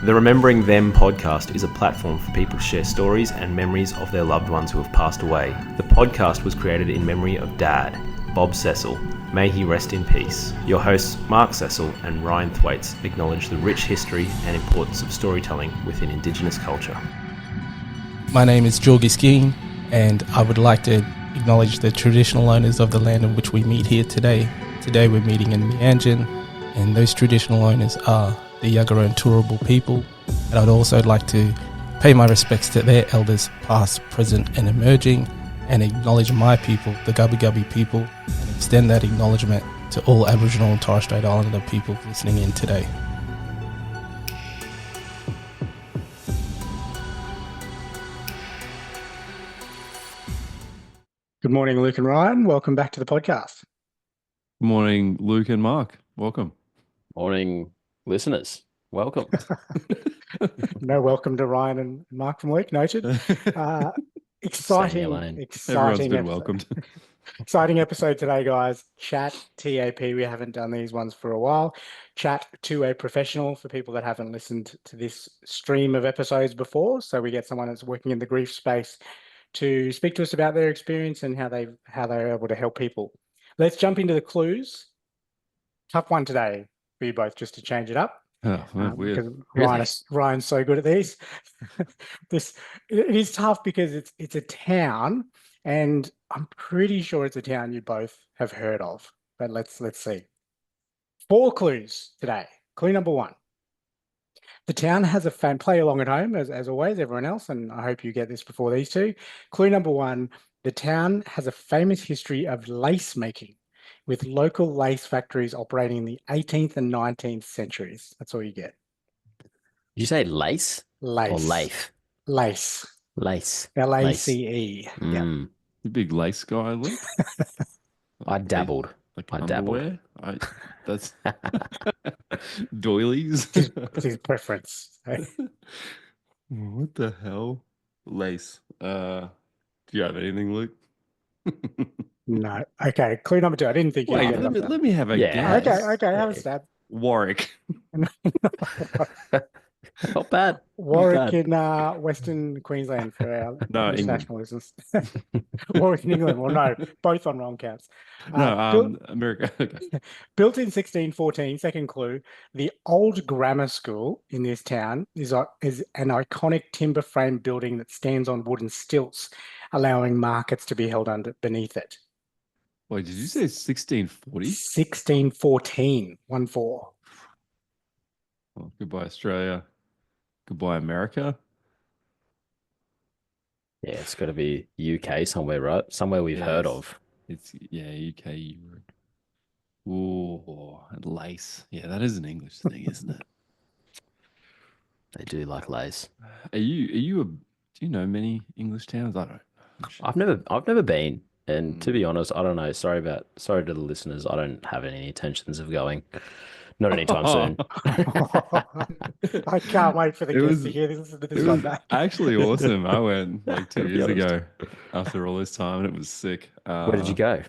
The Remembering Them podcast is a platform for people to share stories and memories of their loved ones who have passed away. The podcast was created in memory of Dad, Bob Cecil. May he rest in peace. Your hosts, Mark Cecil and Ryan Thwaites, acknowledge the rich history and importance of storytelling within Indigenous culture. My name is Jorgi Skeen, and I would like to acknowledge the traditional owners of the land in which we meet here today. Today we're meeting in Meanjin, and those traditional owners are the Yagara and Turrbal people. And I'd also like to pay my respects to their elders, past, present and emerging, and acknowledge my people, the Gubbi Gubbi people, and extend that acknowledgement to all Aboriginal and Torres Strait Islander people listening in today. Good morning, Luke and Ryan. Welcome back to the podcast. Good morning, Luke and Mark. Welcome. Morning, listeners. Welcome. No welcome to Ryan and Mark from Luke. Noted. Exciting Everyone's been episode. welcomed. Exciting episode today, guys. ChatAP. We haven't done these ones for a while. Chat to a professional for people that haven't listened to this stream of episodes before. So we get someone that's working in the grief space to speak to us about their experience and how they're able to help people. Let's jump into the clues. Tough one today for you both, just to change it up. Oh, weird. Because Ryan's so good at these. It is tough because it's a town, and I'm pretty sure it's a town you both have heard of. But let's see. 4 clues today. Clue number 1. The town has a play along at home, as always, everyone else, and I hope you get this before these two. Clue number 1, the town has a famous history of lace making, with local lace factories operating in the 18th and 19th centuries. That's all you get. Did you say lace? Lace. Or lace? Lace. Lace. Lace. Yeah. You big lace guy, Luke? I dabbled. Like I underwear? That's doilies. It's his preference. What the hell? Lace. Do you have anything, Luke? No. Okay. Clue number 2. I didn't think you Wait, would get it. let me have a Yeah. guess. Okay. Have a stab. Warwick. Not bad. Warwick in Western Queensland for our No, international listeners. Warwick in England. Well, no, both on wrong counts. America. Okay. Built in 1614, second clue, the old grammar school in this town is an iconic timber frame building that stands on wooden stilts, allowing markets to be held beneath it. Wait, did you say 1640? 1614, 1-4. Oh, goodbye, Australia. Goodbye, America. Yeah, it's got to be UK somewhere, right? Somewhere we've heard of. It's UK, Europe. Ooh, and lace. Yeah, that is an English thing, isn't it? They do like lace. Do you know many English towns? I don't. I've never been, and to be honest, I don't know. Sorry to the listeners. I don't have any intentions of going. Not anytime soon. I can't wait for the guests to hear this. It was actually awesome. I went like 2 years ago after all this time, and it was sick. Where did you go?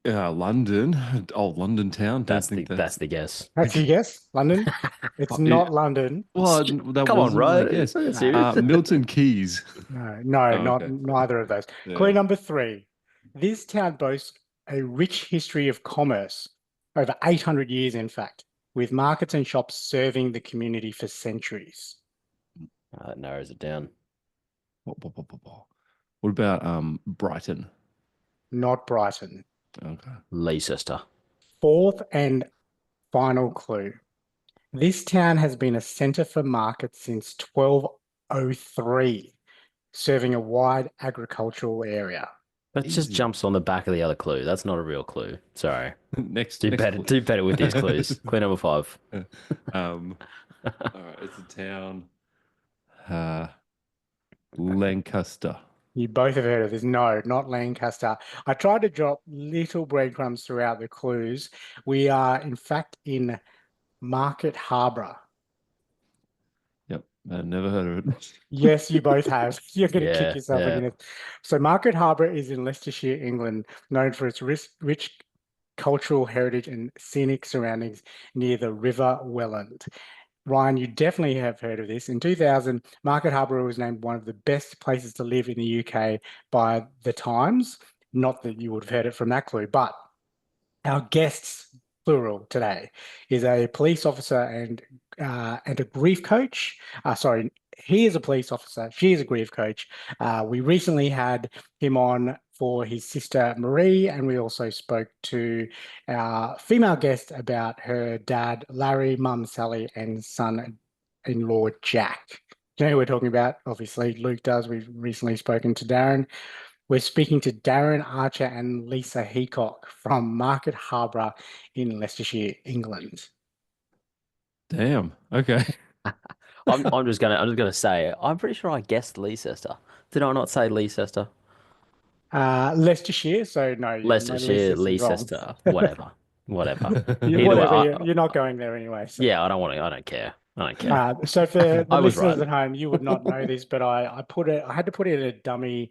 London, old London town. That's the guess. That's your guess? London? It's not London. Well, Come on, right? Yes, Serious? Milton Keyes. Neither of those. Yeah. Clue number 3. This town boasts a rich history of commerce, over 800 years, in fact, with markets and shops serving the community for centuries. That narrows it down. What about Brighton? Not Brighton. Okay. Leicester. 4th and final clue. This town has been a centre for markets since 1203, serving a wide agricultural area. That just jumps on the back of the other clue. That's not a real clue. Sorry. Do better with these clues. Clue number 5. All right, it's a town. Lancaster. You both have heard of this. No, not Lancaster. I tried to drop little breadcrumbs throughout the clues. We are, in fact, in Market Harbour. Yep, I've never heard of it. Yes, you both have. You're going to kick yourself yeah. in it. So Market Harbour is in Leicestershire, England, known for its rich cultural heritage and scenic surroundings near the River Welland. Ryan, you definitely have heard of this. In 2000, Market Harbour was named one of the best places to live in the UK by the Times. Not that you would have heard it from that clue, but our guests, plural, today is a police officer and a grief coach. Sorry, he is a police officer. She is a grief coach. We recently had him on for his sister Marie, and we also spoke to our female guest about her dad Larry, mum Sally, and son-in-law Jack. Do you know who we're talking about? Obviously, Luke does. We've recently spoken to Darren. We're speaking to Darren Archer and Lisa Heacock from Market Harbour in Leicestershire, England. Damn. Okay. I'm just gonna say I'm pretty sure I guessed Leicester. Did I not say Leicester? Leicestershire, so no, Leicestershire, Leicester's wrong. Leicester, whatever. You, Either way, whatever, you're not going there anyway. So. yeah, I don't want to. I don't care. I don't care. So for the I was listeners right. at home, you would not know this, but I had to put in a dummy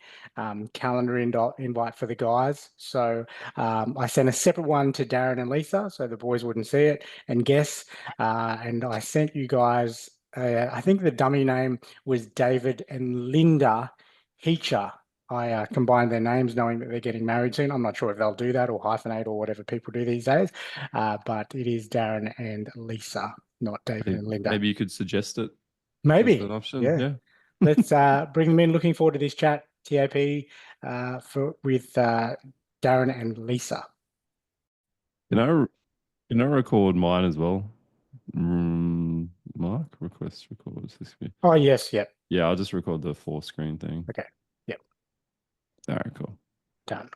calendar invite for the guys. So I sent a separate one to Darren and Lisa, so the boys wouldn't see it and guess. And I sent you guys. I think the dummy name was David and Linda Heacher. I combined their names knowing that they're getting married soon. I'm not sure if they'll do that or hyphenate or whatever people do these days, but it is Darren and Lisa, not David and Linda. Maybe you could suggest it. Maybe. As an option. Yeah. Let's bring them in. Looking forward to this chat, TAP, with Darren and Lisa. Can I record mine as well? Mark, request record. Is this me? Oh, yes. Yep. Yeah, I'll just record the 4-screen thing. Okay. Yep. All right, cool. Done.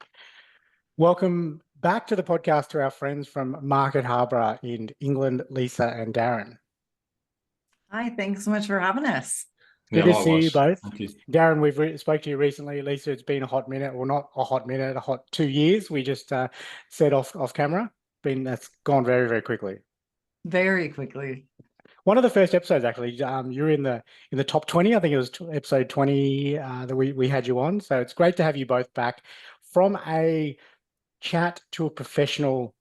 Welcome back to the podcast to our friends from Market Harbour in England, Lisa and Darren. Hi, thanks so much for having us. Good to see you both. Thank you. Darren, we've spoke to you recently. Lisa, it's been a hot minute, or not a hot minute, a hot 2 years. We just said off camera. That's gone very, very quickly. Very quickly. One of the first episodes, actually, you're in the top 20. I think it was episode 20 that we had you on. So it's great to have you both back from a chat to a professional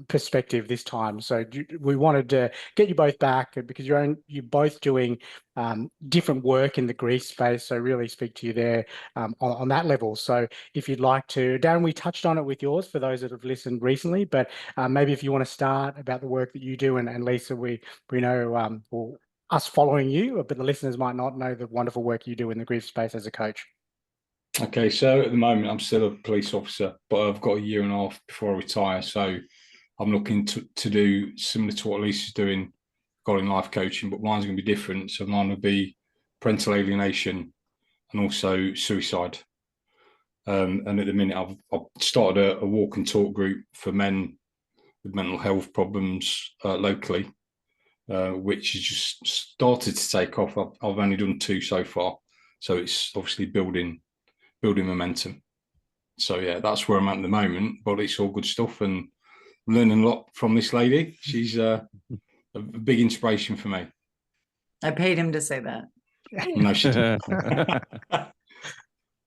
perspective this time. So we wanted to get you both back because you're both doing different work in the grief space. So really speak to you there on that level. So if you'd like to, Darren, we touched on it with yours for those that have listened recently, but maybe if you want to start about the work that you do, and Lisa, we know us following you, but the listeners might not know the wonderful work you do in the grief space as a coach. Okay, so at the moment I'm still a police officer, but I've got a year and a half before I retire. So I'm looking to do similar to what Lisa's doing, got in life coaching, but mine's going to be different. So mine will be parental alienation and also suicide. And at the minute I've started a walk and talk group for men with mental health problems locally, which has just started to take off. I've only done 2 so far. So it's obviously building momentum. So yeah, that's where I'm at the moment, but it's all good stuff and learning a lot from this lady. She's a big inspiration for me. I paid him to say that. No, she didn't.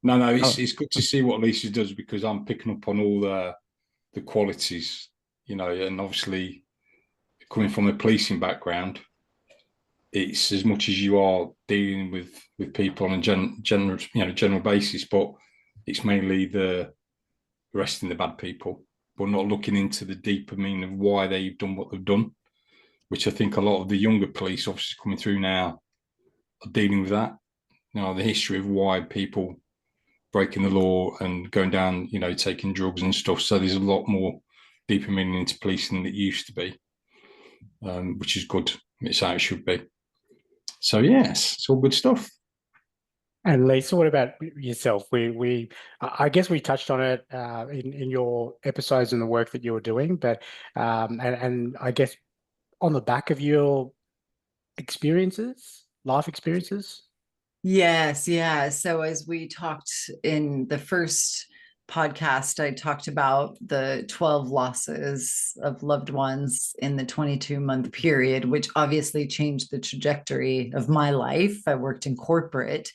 No, it's good to see what Lisa does because I'm picking up on all the qualities, and obviously coming from a policing background, it's as much as you are dealing with people on a general basis, but it's mainly the arresting the bad people, but not looking into the deeper meaning of why they've done what they've done, which I think a lot of the younger police officers coming through now are dealing with that. The history of why people breaking the law and going down, taking drugs and stuff. So there's a lot more deeper meaning into policing than it used to be, which is good. It's how it should be. So yes, it's all good stuff. And Lisa, what about yourself? I guess we touched on it in your episodes and the work that you were doing, but and I guess on the back of your life experiences. Yes, yeah. So as we talked in the first podcast, I talked about the 12 losses of loved ones in the 22-month period, which obviously changed the trajectory of my life. I worked in corporate.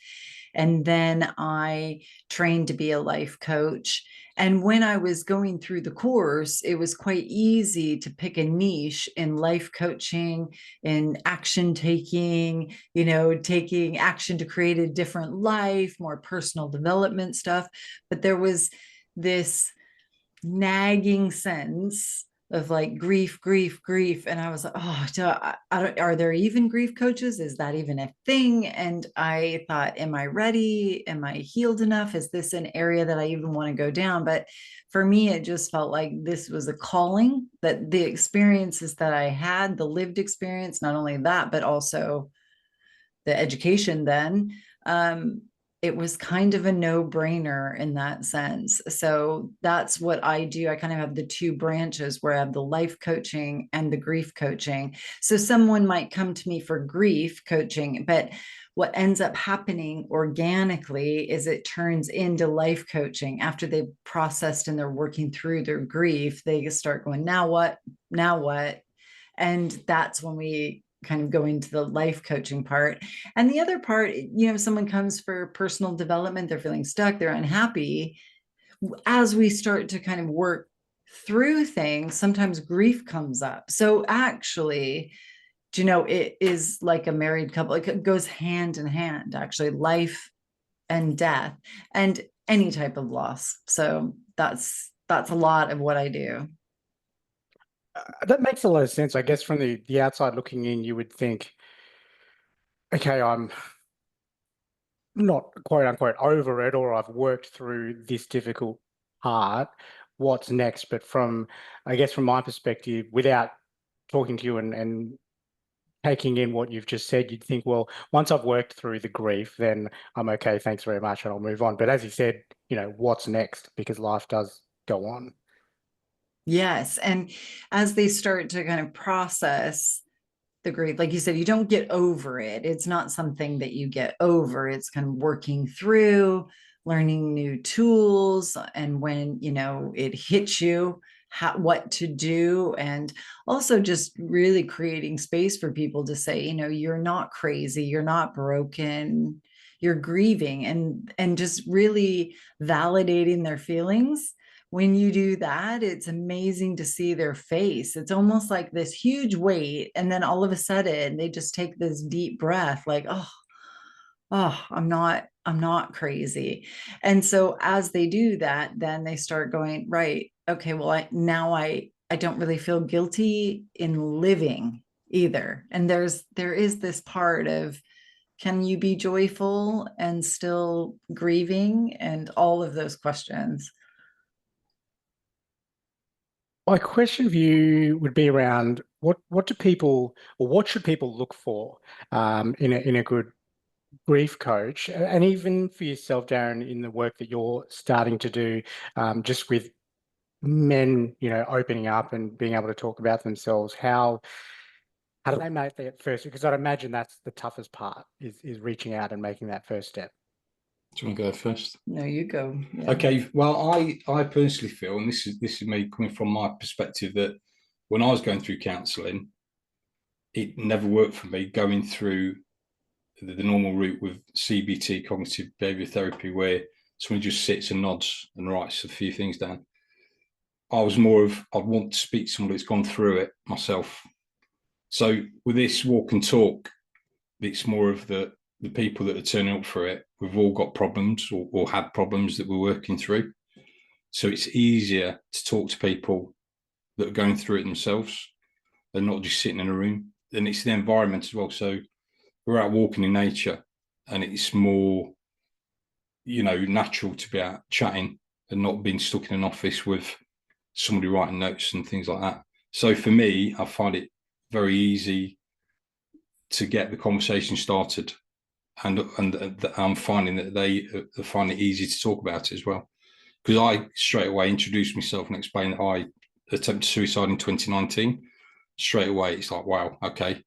And then I trained to be a life coach. And when I was going through the course, it was quite easy to pick a niche in life coaching, in action taking, taking action to create a different life, more personal development stuff. But there was this nagging sense of like grief. And I was like, are there even grief coaches? Is that even a thing? And I thought, am I ready? Am I healed enough? Is this an area that I even want to go down? But for me, it just felt like this was a calling, that the experiences that I had, the lived experience, not only that, but also the education then, it was kind of a no-brainer in that sense. So that's what I do. I kind of have the two branches where I have the life coaching and the grief coaching. So someone might come to me for grief coaching, but what ends up happening organically is it turns into life coaching. After they've processed and they're working through their grief, they start going, now what? And that's when we kind of go into the life coaching part. And the other part, someone comes for personal development, they're feeling stuck, they're unhappy. As we start to kind of work through things, sometimes grief comes up. So actually, it is like a married couple. It goes hand in hand, actually, life and death and any type of loss. So that's a lot of what I do. That makes a lot of sense. I guess from the outside looking in, you would think, okay, I'm not quote unquote over it, or I've worked through this difficult part. What's next? But I guess from my perspective, without talking to you and taking in what you've just said, you'd think, well, once I've worked through the grief, then I'm okay, thanks very much, and I'll move on. But as you said, what's next? Because life does go on. Yes. And as they start to kind of process the grief, like you said, you don't get over it. It's not something that you get over. It's kind of working through, learning new tools, and when, it hits you, what to do, and also just really creating space for people to say, you're not crazy, you're not broken, you're grieving, and just really validating their feelings. When you do that, it's amazing to see their face. It's almost like this huge weight, and then all of a sudden they just take this deep breath, like, oh, I'm not crazy. And so as they do that, then they start going, right, okay, well, I don't really feel guilty in living either. And there is this part of, can you be joyful and still grieving, and all of those questions. My question for you would be around what do people, or what should people look for in a good grief coach, and even for yourself, Darren, in the work that you're starting to do, just with men, opening up and being able to talk about themselves. How do they make that first? Because I'd imagine that's the toughest part, is reaching out and making that first step. Do you want to go first? No, you go. Yeah. Okay. Well, I personally feel, and this is me coming from my perspective, that when I was going through counselling, it never worked for me going through the normal route with CBT, cognitive behaviour therapy, where someone just sits and nods and writes a few things down. I was more of, I'd want to speak to someone that's gone through it myself. So with this walk and talk, it's more of the people that are turning up for it. We've all got problems or had problems that we're working through. So it's easier to talk to people that are going through it themselves and not just sitting in a room. And it's the environment as well. So we're out walking in nature, and it's more, natural to be out chatting and not being stuck in an office with somebody writing notes and things like that. So for me, I find it very easy to get the conversation started, and I'm finding that they find it easy to talk about it as well. Because I straight away introduced myself and explained that I attempted suicide in 2019. Straight away, it's like, wow, okay,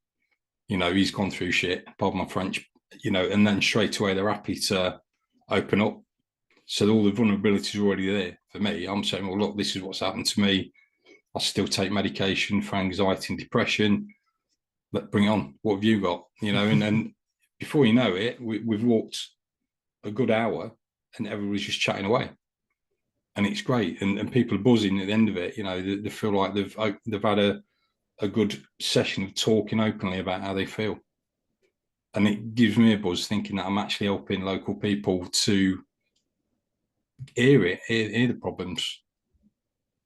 he's gone through shit, pardon my French, and then straight away they're happy to open up. So all the vulnerability is already there for me. I'm saying, well, look, this is what's happened to me. I still take medication for anxiety and depression. But bring it on. What have you got? And then before you know it, we've walked a good hour and everybody's just chatting away. And it's great. And people are buzzing at the end of it. You know, they feel like they've had a good session of talking openly about how they feel. And it gives me a buzz thinking that I'm actually helping local people to hear the problems.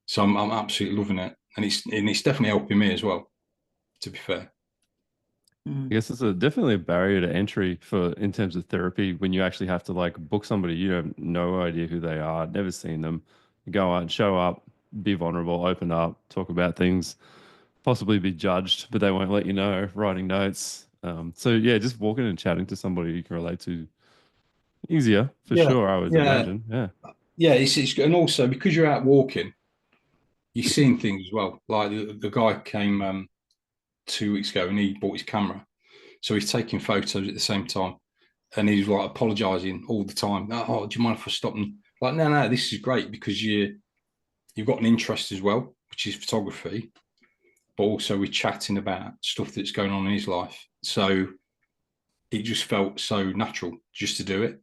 So I'm absolutely loving it. And it's definitely helping me as well, to be fair. I guess it's definitely a barrier to entry in terms of therapy when you actually have to like book somebody. You have no idea who they are, never seen them. You go out, show up, be vulnerable, open up, talk about things, possibly be judged, but they won't let you know, writing notes. So yeah, just walking and chatting to somebody you can relate to easier for Yeah, sure, I would imagine. Yeah. Yeah, it's and also because you're out walking, you're seeing things as well. Like the guy came 2 weeks ago and he bought his camera. So he's taking photos at the same time. And he's like apologizing all the time. Oh, do you mind if I stop? And like, no, this is great because you've got an interest as well, which is photography, but also we're chatting about stuff that's going on in his life. So it just felt so natural just to do it.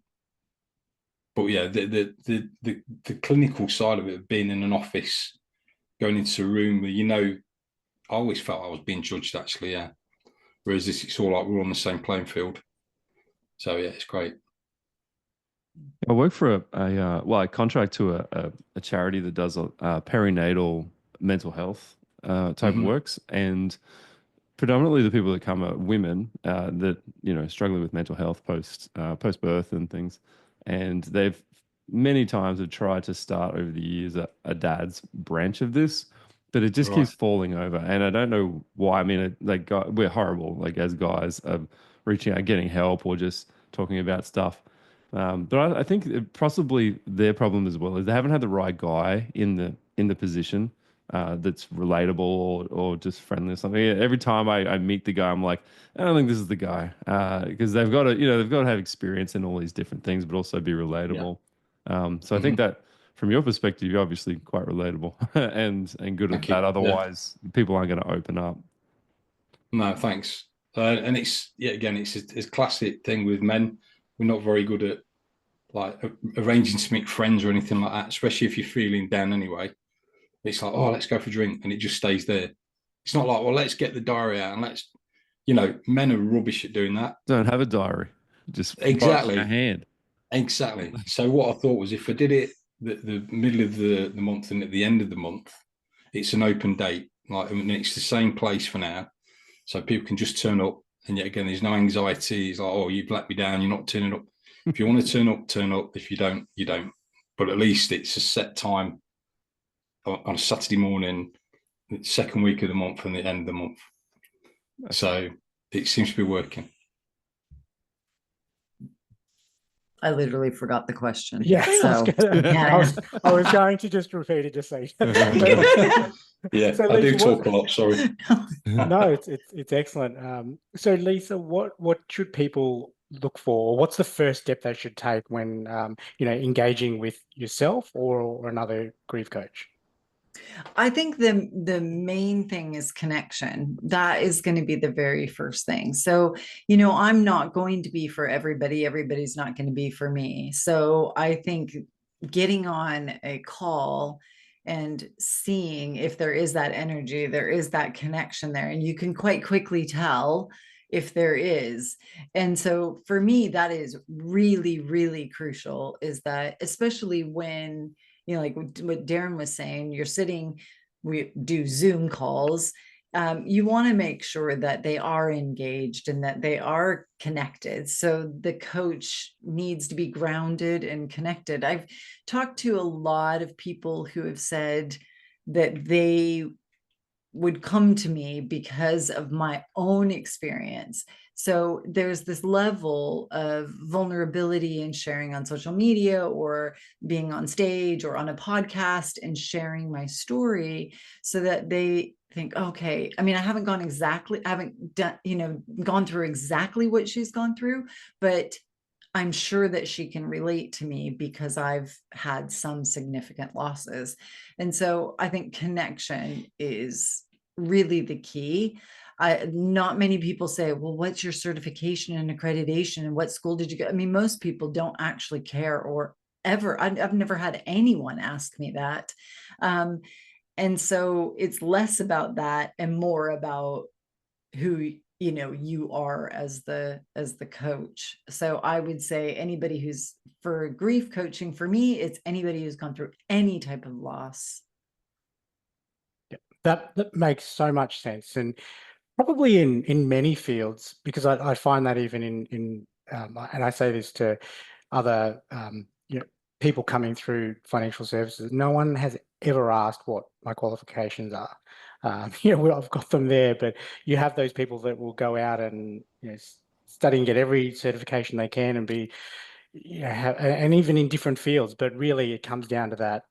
But yeah, the clinical side of it, being in an office, going into a room where, I always felt I was being judged actually, yeah. Whereas this, it's all like we're on the same playing field. So yeah, it's great. I work for I contract to a charity that does perinatal mental health type of works, and predominantly the people that come are women that struggling with mental health post birth and things, and they've many times have tried to start over the years a dad's branch of this, but it just keeps falling over, and I don't know why. I mean, we're horrible, like as guys, of reaching out, getting help, or just talking about stuff. But I think possibly their problem as well is they haven't had the right guy in the position that's relatable or just friendly or something. Every time I meet the guy, I'm like, I don't think this is the guy because they've got to have experience in all these different things, but also be relatable. So I think that from your perspective, you're obviously quite relatable and good at that. Otherwise, people aren't going to open up. No, thanks. And it's a classic thing with men. We're not very good at like arranging to meet friends or anything like that, especially if you're feeling down anyway. It's like, oh, let's go for a drink, and it just stays there. It's not like, well, let's get the diary out and let's, men are rubbish at doing that. Don't have a diary, just exactly a hand. Exactly. So what I thought was, if I did it the middle of the month and at the end of the month, it's an open date. Like, and it's the same place for now, so people can just turn up. And yet again, there's no anxiety. It's like, oh, you've let me down. You're not turning up. If you want to turn up, turn up. If you don't, you don't. But at least it's a set time on a Saturday morning, the second week of the month and the end of the month. So it seems to be working. I literally forgot the question. Yeah, So I was going to just repeat it, just say. Yeah, so, Lisa, I do talk a lot. Sorry. No, it's excellent. So, Lisa, what should people look for? What's the first step they should take when engaging with yourself or another grief coach? I think the main thing is connection. That is going to be the very first thing. So, I'm not going to be for everybody. Everybody's not going to be for me. So I think getting on a call and seeing if there is that energy, there is that connection there, and you can quite quickly tell if there is. And so for me, that is really, really crucial, is that especially when like what Darren was saying, we do Zoom calls. You want to make sure that they are engaged and that they are connected. So the coach needs to be grounded and connected. I've talked to a lot of people who have said that they would come to me because of my own experience. So there's this level of vulnerability in sharing on social media or being on stage or on a podcast and sharing my story, so that they think, okay, I mean, I haven't gone through exactly what she's gone through, but I'm sure that she can relate to me because I've had some significant losses. And so I think connection is really the key. Not many people say, well, what's your certification and accreditation and what school did you go? I mean, most people don't actually care, or ever. I've never had anyone ask me that. And so it's less about that and more about who you are as the coach. So I would say anybody who's, for grief coaching, for me, it's anybody who's gone through any type of loss. That makes so much sense, and probably in many fields, because I find that even in and I say this to other people coming through financial services, no one has ever asked what my qualifications are. I've got them there, but you have those people that will go out and study and get every certification they can and be, and even in different fields. But really, it comes down to that.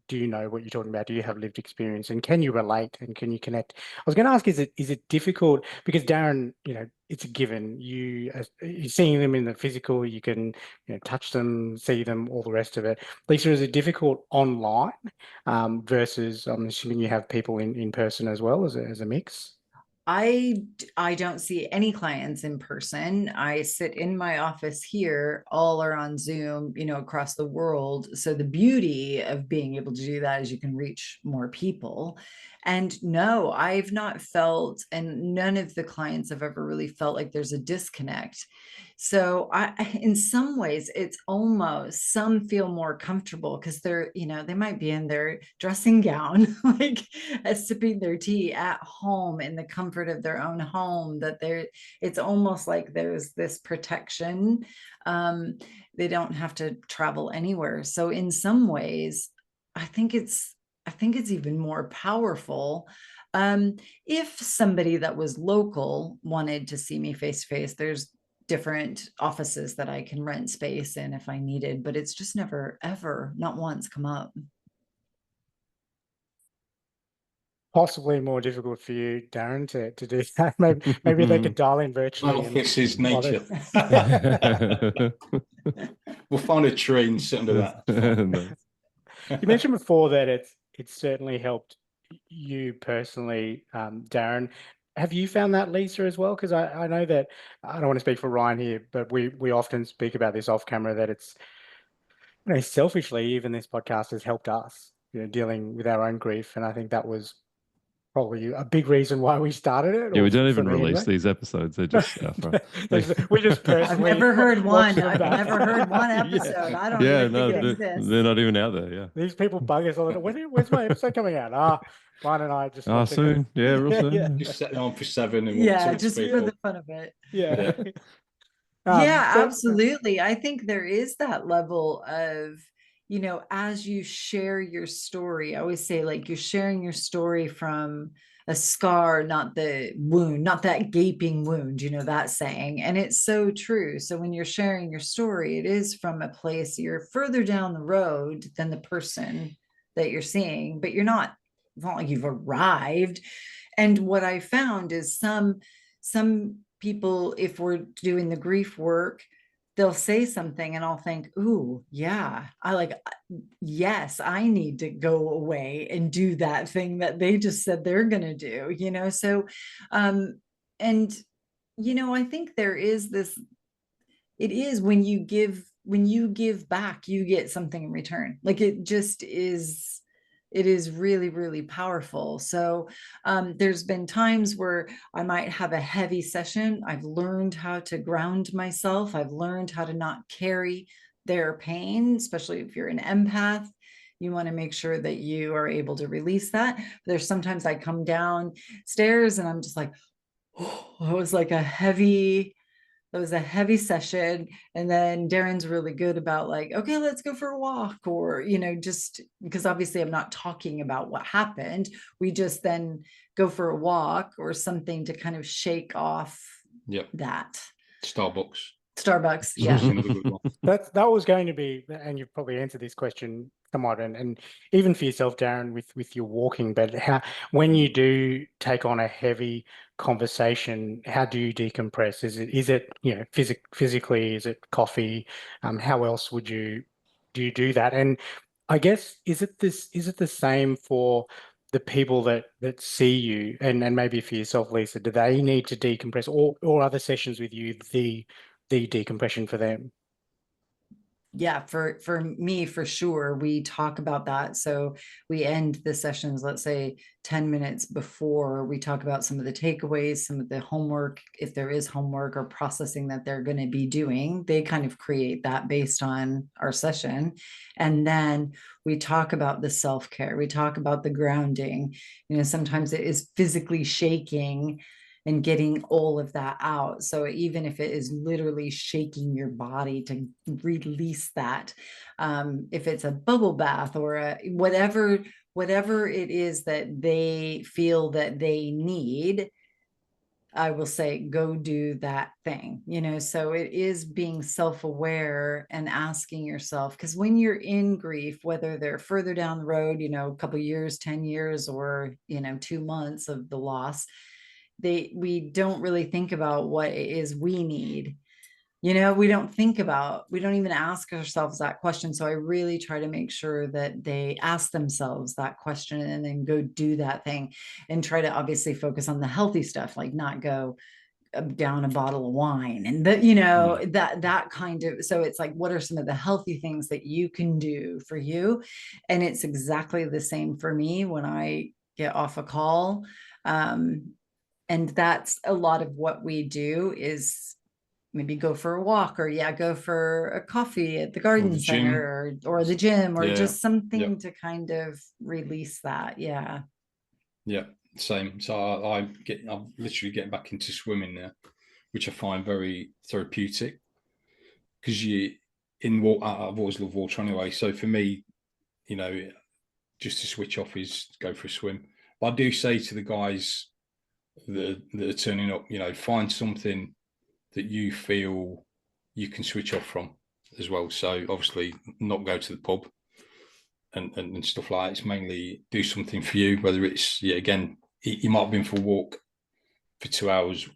Do you know what you're talking about? Do you have lived experience, and can you relate, and can you connect? I was going to ask, is it difficult? Because Darren, it's a given. You're seeing them in the physical, you can touch them, see them, all the rest of it. Lisa, is it difficult online versus, I'm assuming you have people in person as well, as a mix? I don't see any clients in person. I sit in my office here, all are on Zoom, across the world. So the beauty of being able to do that is you can reach more people. And no, I've not felt, and none of the clients have ever really felt like there's a disconnect. So in some ways, it's almost, some feel more comfortable because they're, they might be in their dressing gown, like sipping their tea at home in the comfort of their own home, that it's almost like there's this protection. They don't have to travel anywhere. So in some ways, I think it's even more powerful. If somebody that was local wanted to see me face to face, there's different offices that I can rent space in if I needed, but it's just never, ever, not once come up. Possibly more difficult for you, Darren, to do that. Maybe they could dial in virtually. Well, this is nature. We'll find a tree and sit under that. You mentioned before that it's certainly helped you personally, Darren. Have you found that, Lisa, as well? Because I know that, I don't want to speak for Ryan here, but we often speak about this off camera, that it's, selfishly, even this podcast has helped us, dealing with our own grief. And I think that was probably a big reason why we started it. Yeah, we don't even release these episodes. They're just we just personally. I've never heard one. I've never heard one episode. I don't even think it exists. They're not even out there. Yeah, these people bug us all the time. Where's my episode coming out? Ryan and I just soon. Yeah, real soon. Yeah. Just set it on for 7 and just for the fun of it. Yeah. Absolutely. I think there is that level of, as you share your story, I always say, like, you're sharing your story from a scar, not the wound, not that gaping wound, that saying. And it's so true. So when you're sharing your story, it is from a place, you're further down the road than the person that you're seeing, but it's not like you've arrived. And what I found is some people, if we're doing the grief work, they'll say something and I'll think, ooh, yeah, yes, I need to go away and do that thing that they just said they're going to do, So, and, I think there is this, it is when you give back, you get something in return. Like, it just is, it is really, really powerful. So there's been times where I might have a heavy session. I've learned how to ground myself. I've learned how to not carry their pain, especially if you're an empath. You want to make sure that you are able to release that. There's sometimes I come downstairs and I'm just like, oh, it was like a heavy session. And then Darren's really good about, like, okay, let's go for a walk, or, just because obviously I'm not talking about what happened. We just then go for a walk or something to kind of shake off that. Starbucks. Yeah. That was going to be, and you've probably answered this question somewhat, and even for yourself, Darren, with your walking, but when you do take on a heavy conversation, how do you decompress? Is it physically? Is it coffee? How else do you do that? And I guess, is it the same for the people that see you, and maybe for yourself, Lisa, do they need to decompress, or other sessions with you, the decompression for them? Yeah, for me, for sure, we talk about that. So we end the sessions, let's say 10 minutes before. We talk about some of the takeaways, some of the homework, if there is homework or processing that they're going to be doing. They kind of create that based on our session. And then we talk about the self-care. We talk about the grounding. You know, sometimes it is physically shaking and getting all of that out. So even if it is literally shaking your body to release that, if it's a bubble bath or whatever it is that they feel that they need, I will say, go do that thing, you know. So it is being self-aware and asking yourself, because when you're in grief, whether they're further down the road, you know, a couple years, 10 years, or, you know, 2 months of the loss, we don't really think about what it is we need. You know, we don't even ask ourselves that question. So I really try to make sure that they ask themselves that question and then go do that thing, and try to obviously focus on the healthy stuff, like not go down a bottle of wine and that, you know, that kind of. So it's like, what are some of the healthy things that you can do for you? And it's exactly the same for me when I get off a call. And that's a lot of what we do, is maybe go for a walk, or go for a coffee at the garden center, or the gym, or just something to kind of release that. Yeah, same. So I'm literally getting back into swimming now, which I find very therapeutic, because I've always loved water anyway. So for me, you know, just to switch off is go for a swim. But I do say to the guys that are turning up, you know, find something that you feel you can switch off from as well. So obviously not go to the pub and stuff like that. It's mainly do something for you, whether it's, again, you might have been for a walk for 2 hours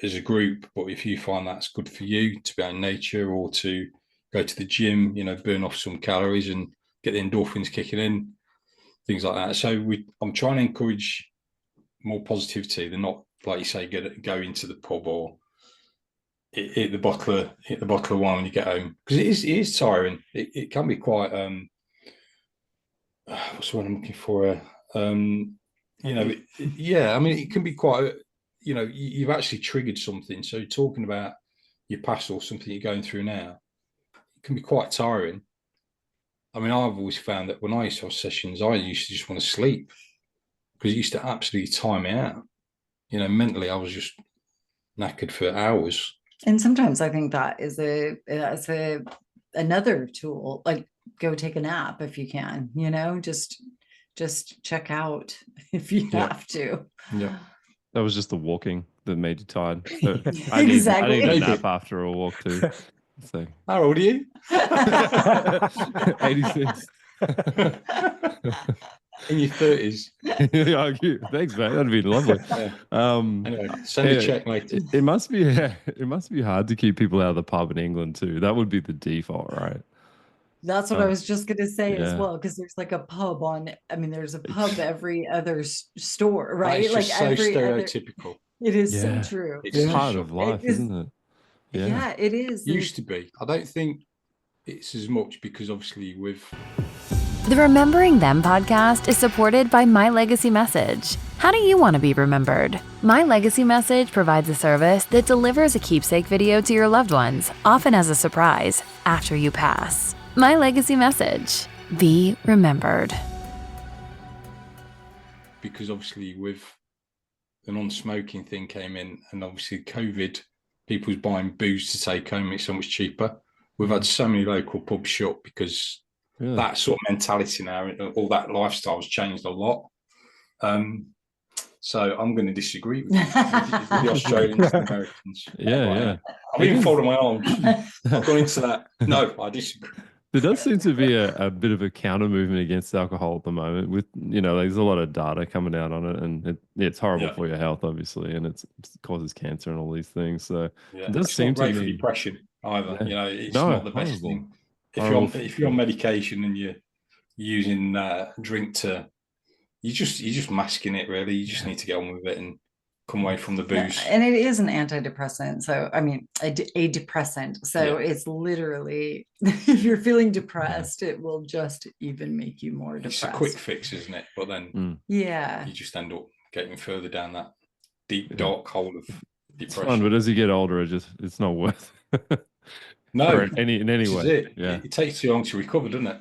as a group, but if you find that's good for you to be out in nature, or to go to the gym, you know, burn off some calories and get the endorphins kicking in, things like that. So I'm trying to encourage more positivity than, not, like you say, go into the pub or hit the bottle of wine when you get home, because it is tiring. It can be quite what's the word I'm looking for? You know, I mean, it can be quite, you know, you've actually triggered something. So talking about your past or something you're going through now, it can be quite tiring. I mean, I've always found that when I used to have sessions, I used to just want to sleep, because it used to absolutely tire me out. You know, mentally, I was just knackered for hours. And sometimes I think that is another tool, like go take a nap if you can, you know, just check out if you have to. Yeah. That was just the walking that made you tired. So Exactly. I need a nap after a walk too. So how old are you? 86. In your 30s. Thanks, mate. That'd be lovely. Anyway, send a check, mate. It must be hard to keep people out of the pub in England too. That would be the default, right? That's what I was just going to say as well, because there's like a pub there's a pub every other store, right? It's like so every stereotypical. It is so true. It's part of life, isn't it? Yeah, it is. Used to be. I don't think it's as much, because obviously with... The Remembering Them podcast is supported by My Legacy Message. How do you want to be remembered? My Legacy Message provides a service that delivers a keepsake video to your loved ones, often as a surprise, after you pass. My Legacy Message. Be remembered. Because obviously with the non-smoking thing came in, and obviously COVID, people was buying booze to take home. It's so much cheaper. We've had so many local pubs shut because that sort of mentality now, all that lifestyle has changed a lot. So I'm going to disagree with the Australians and Americans. I've even folded my arms. I've gone into that. No, I disagree. There does seem to be a bit of a counter movement against alcohol at the moment. With, you know, there's a lot of data coming out on it, and it's horrible for your health, obviously, and it causes cancer and all these things. So it does seem not great to for be depression either. You know, it's not the best thing. If you're on medication and you're using drink to, you're just masking it, really. You just need to get on with it and come away from the booze. And it is an antidepressant. So, I mean, a depressant. So it's literally, if you're feeling depressed, it will just even make you more depressed. It's a quick fix, isn't it? But then you just end up getting further down that deep, dark hole of depression. It's fun, but as you get older, it's not worth it. No, in any way. It takes too long to recover, doesn't it?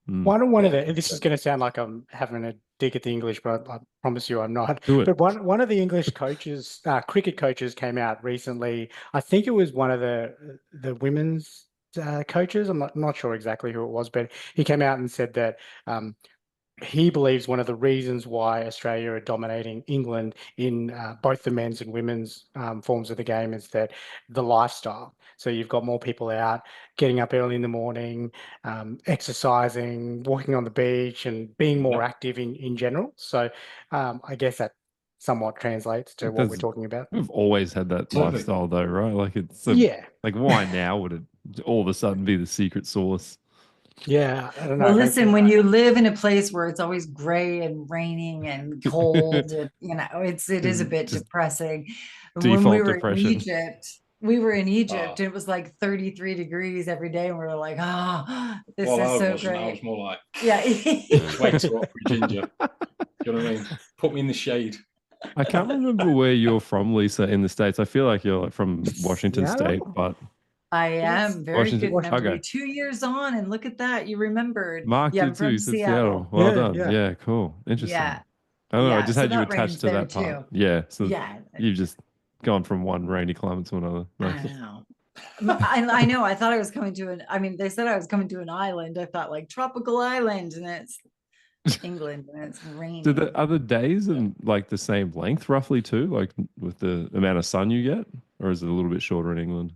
One of the, this is going to sound like I'm having a dig at the English, but I promise you I'm not. Do it. But one of the English coaches, cricket coaches, came out recently. I think it was one of the women's coaches. I'm not sure exactly who it was, but he came out and said that he believes one of the reasons why Australia are dominating England in both the men's and women's forms of the game is that the lifestyle. So you've got more people out getting up early in the morning, exercising, walking on the beach, and being more active in general. So I guess that somewhat translates to what we're talking about. We've always had that lifestyle, though, right? Like like why now would it all of a sudden be the secret sauce? Yeah, I don't know. Well, listen, when you live in a place where it's always gray and raining and cold, and, it is a bit depressing. When we were in Egypt, and it was like 33 degrees every day, and we were like, this is so great. I was more like, it's way too hot for ginger. Do you know what I mean? Put me in the shade. I can't remember where you're from, Lisa, in the States. I feel like you're like from Washington State, but I am very good memory. Okay. 2 years on, and look at that, you remembered. Mark did too. Seattle. Well done. Yeah, cool. Interesting. Yeah. I don't know. I just had you attached to that part. Too. Yeah. So you've just gone from one rainy climate to another. I know. I know. I thought I was coming to they said I was coming to an island. I thought like tropical island, and it's England, and it's raining. Are the days and like the same length roughly too, like with the amount of sun you get, or is it a little bit shorter in England?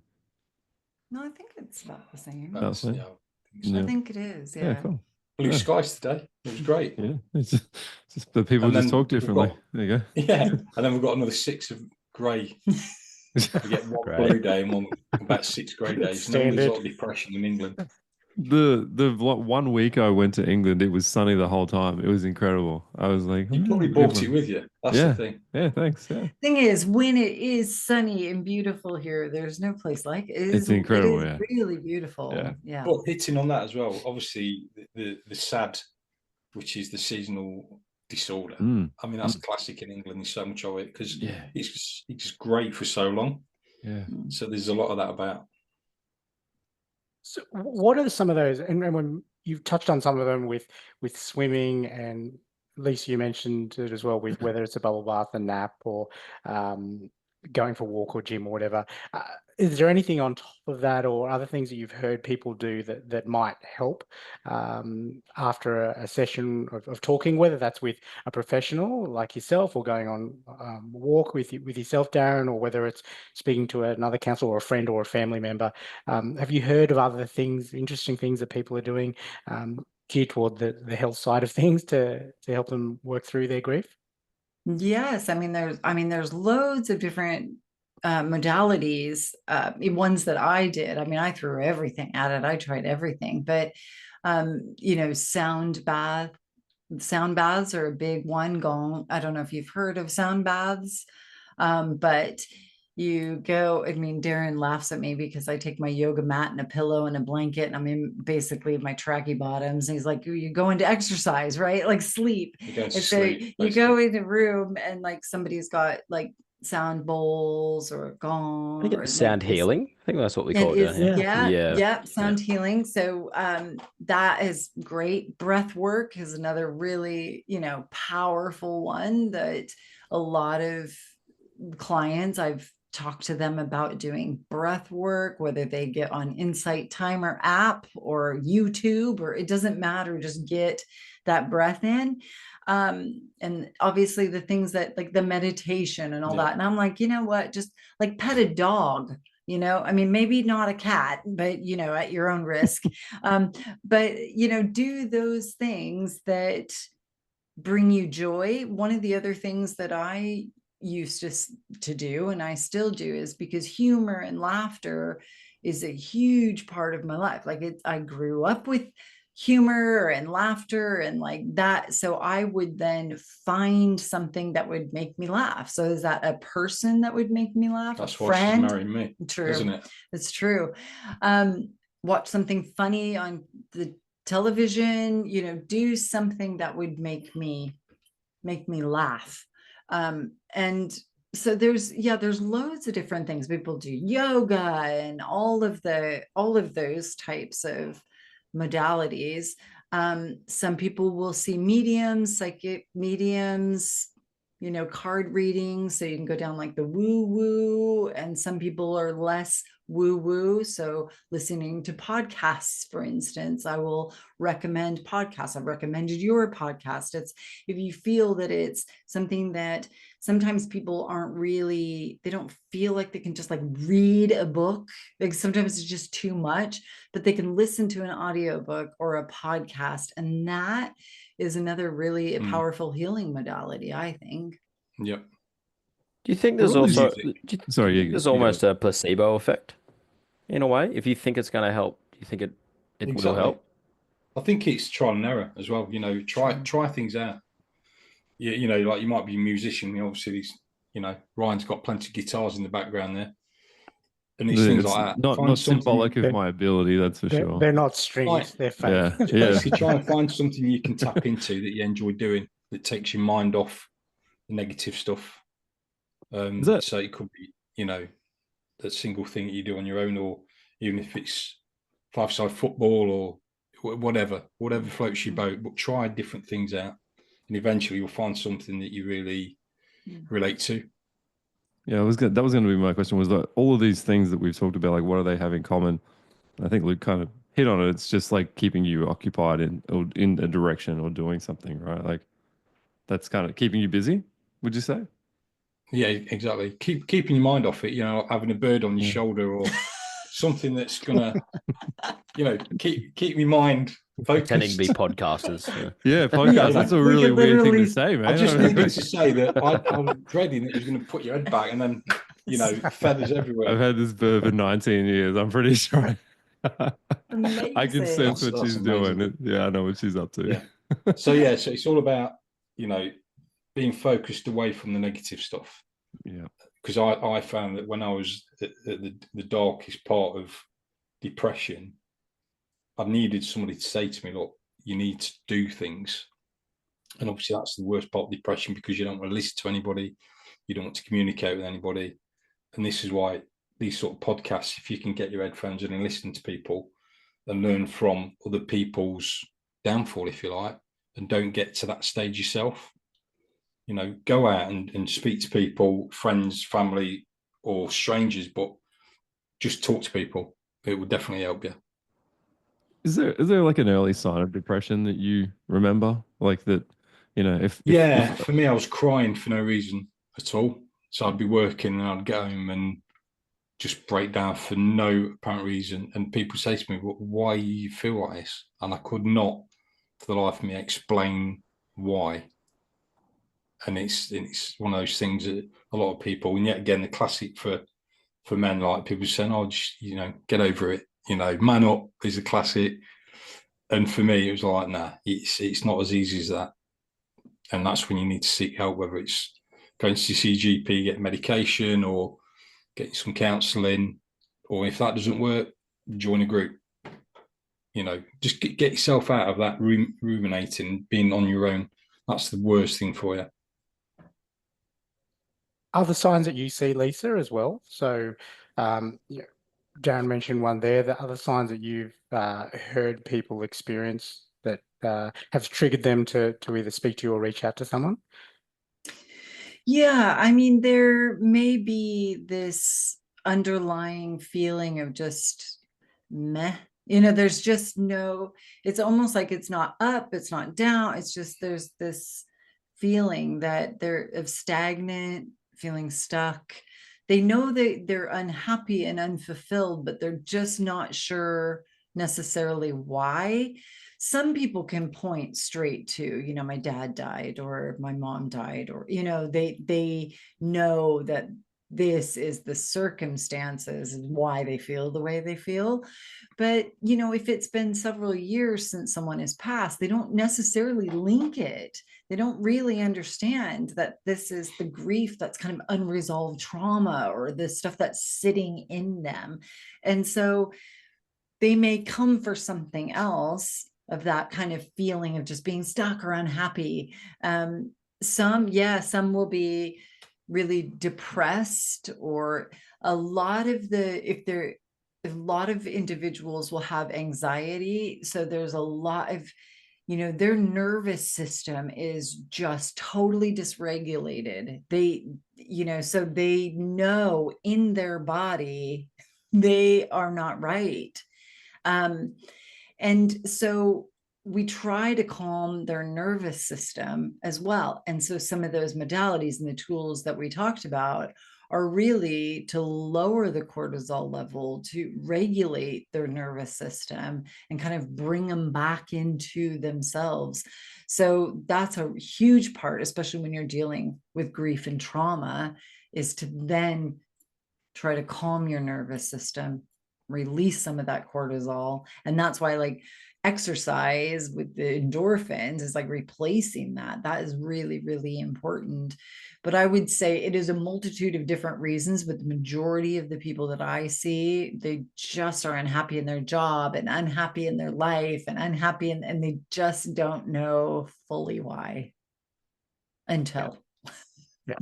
No, I think it's about the same. I think it is. Yeah, cool. Blue skies today. It was great. Yeah, it's just the people just talk differently. There you go. Yeah, and then we've got another 6 of grey. We get one blue day and about 6 grey days. No result of depression in England. The 1 week I went to England, it was sunny the whole time. It was incredible. I was like, you probably brought it with you. That's the thing. Yeah, thanks. Yeah. Thing is, when it is sunny and beautiful here, there's no place like it. It's incredible. It is really beautiful. Yeah. But hitting on that as well, obviously the SAD, which is the seasonal disorder. I mean, that's classic in England. There's so much of it because it's just great for so long. Yeah. So there's a lot of that about. So what are some of those, and when you've touched on some of them with swimming, and Lisa, you mentioned it as well with whether it's a bubble bath, a nap, or going for a walk or gym or whatever. Is there anything on top of that or other things that you've heard people do that might help after a session of talking, whether that's with a professional like yourself or going on a walk with yourself, Darren, or whether it's speaking to another counsellor or a friend or a family member? Have you heard of other things, interesting things that people are doing geared toward the health side of things to help them work through their grief? Yes, there's loads of different modalities, ones that I did. I threw everything at it. I tried everything, but sound baths are a big one. I don't know if you've heard of sound baths, but you go, Darren laughs at me because I take my yoga mat and a pillow and a blanket, and I'm in basically my tracky bottoms. And he's like, you go into exercise, right? Like sleep. You go in the room and like somebody's got like sound bowls or gong. Or sound healing. I think that's what we call it. Yeah. Sound healing. So that is great. Breath work is another really, powerful one that a lot of clients I've talked to them about doing breath work, whether they get on Insight Timer app or YouTube, or it doesn't matter, just get that breath in. And obviously the things that like the meditation and all that. And I'm like, you know what, just like pet a dog, maybe not a cat, but at your own risk. But do those things that bring you joy. One of the other things that I used to do, and I still do, is because humor and laughter is a huge part of my life. Like I grew up with humor and laughter and like that. So I would then find something that would make me laugh. So is that a person that would make me laugh? That's a why she's friend? marrying me, True. isn't it? It's true. Watch something funny on the television, you know, do something that would make me laugh. And so there's loads of different things. People do yoga and all of those types of modalities. Some people will see mediums, psychic mediums, you know, card readings. So you can go down like the woo woo, and some people are less woo woo. So listening to podcasts, for instance, I will recommend podcasts. I've recommended your podcast. It's if you feel that it's something that sometimes people they don't feel like they can just like read a book. Like sometimes it's just too much, but they can listen to an audiobook or a podcast. And that is another really powerful healing modality, I think. Yep. Do you think there's also there's almost a placebo effect in a way? If you think it's going to help, do you think it Exactly. will help? I think it's trial and error as well. You know, try things out. You know, like you might be a musician. Obviously, you know, Ryan's got plenty of guitars in the background there, and these things like that. Not symbolic of my ability, that's for sure. They're not strings, they're fake. Yeah. Basically, try and find something you can tap into that you enjoy doing that takes your mind off the negative stuff. So it could be, you know, that single thing that you do on your own, or even if it's 5-side football or whatever floats your boat. But try different things out, and eventually you'll find something that you really relate to. Yeah, that was going to be my question, was that all of these things that we've talked about, like what do they have in common? I think Luke kind of hit on it. It's just like keeping you occupied in a direction or doing something, right? Like that's kind of keeping you busy, would you say? Yeah, exactly. Keeping your mind off it, you know, having a bird on your shoulder or something that's gonna, you know, keep your mind focused. Pretending to be podcasters. Yeah, podcast. That's a really weird thing to say, man. I just needed to say that I'm dreading that you're going to put your head back and then, you know, feathers everywhere. I've had this bird for 19 years. I'm pretty sure. I can sense what she's doing. Yeah, I know what she's up to. Yeah. So it's all about, you know, being focused away from the negative stuff. Yeah. Because I found that when I was at the darkest part of depression, I needed somebody to say to me, look, you need to do things. And obviously that's the worst part of depression, because you don't want to listen to anybody. You don't want to communicate with anybody. And this is why these sort of podcasts, if you can get your headphones in and listen to people and learn from other people's downfall, if you like, and don't get to that stage yourself. You know, go out and speak to people, friends, family, or strangers, but just talk to people. It will definitely help you. Is there like an early sign of depression that you remember? Like that, you know, for me, I was crying for no reason at all. So I'd be working and I'd go home and just break down for no apparent reason. And people say to me, well, why you feel like this? And I could not, for the life of me, explain why. And it's one of those things that a lot of people, and yet again, the classic for men, like people saying, oh, just, you know, get over it, you know, man up is a classic. And for me, it was like, nah, it's not as easy as that. And that's when you need to seek help, whether it's going to see GP, get medication, or getting some counselling, or if that doesn't work, join a group. You know, just get yourself out of that ruminating, being on your own. That's the worst thing for you. Other signs that you see, Lisa, as well. So, Darren mentioned one there. The other signs that you've heard people experience that have triggered them to either speak to you or reach out to someone? Yeah, I mean, there may be this underlying feeling of just meh. You know, there's just it's almost like it's not up, it's not down. It's just there's this feeling that they're stagnant, feeling stuck. They know that they're unhappy and unfulfilled, but they're just not sure necessarily why. Some people can point straight to, you know, my dad died or my mom died, or, you know, they know that this is the circumstances why they feel the way they feel. But, you know, if it's been several years since someone has passed, they don't necessarily link it. They don't really understand that this is the grief that's kind of unresolved trauma or the stuff that's sitting in them. And so they may come for something else of that kind of feeling of just being stuck or unhappy. Some will be really depressed, or a lot of individuals will have anxiety. So there's a lot of, you know, their nervous system is just totally dysregulated. They, you know, so they know in their body they are not right. And so we try to calm their nervous system as well. And so some of those modalities and the tools that we talked about are really to lower the cortisol level, to regulate their nervous system and kind of bring them back into themselves. So that's a huge part, especially when you're dealing with grief and trauma, is to then try to calm your nervous system, release some of that cortisol. And that's why, like, exercise with the endorphins is like replacing that. That is really, really important. But I would say it is a multitude of different reasons, but the majority of the people that I see, they just are unhappy in their job and unhappy in their life and unhappy, and they just don't know fully why until. Yeah.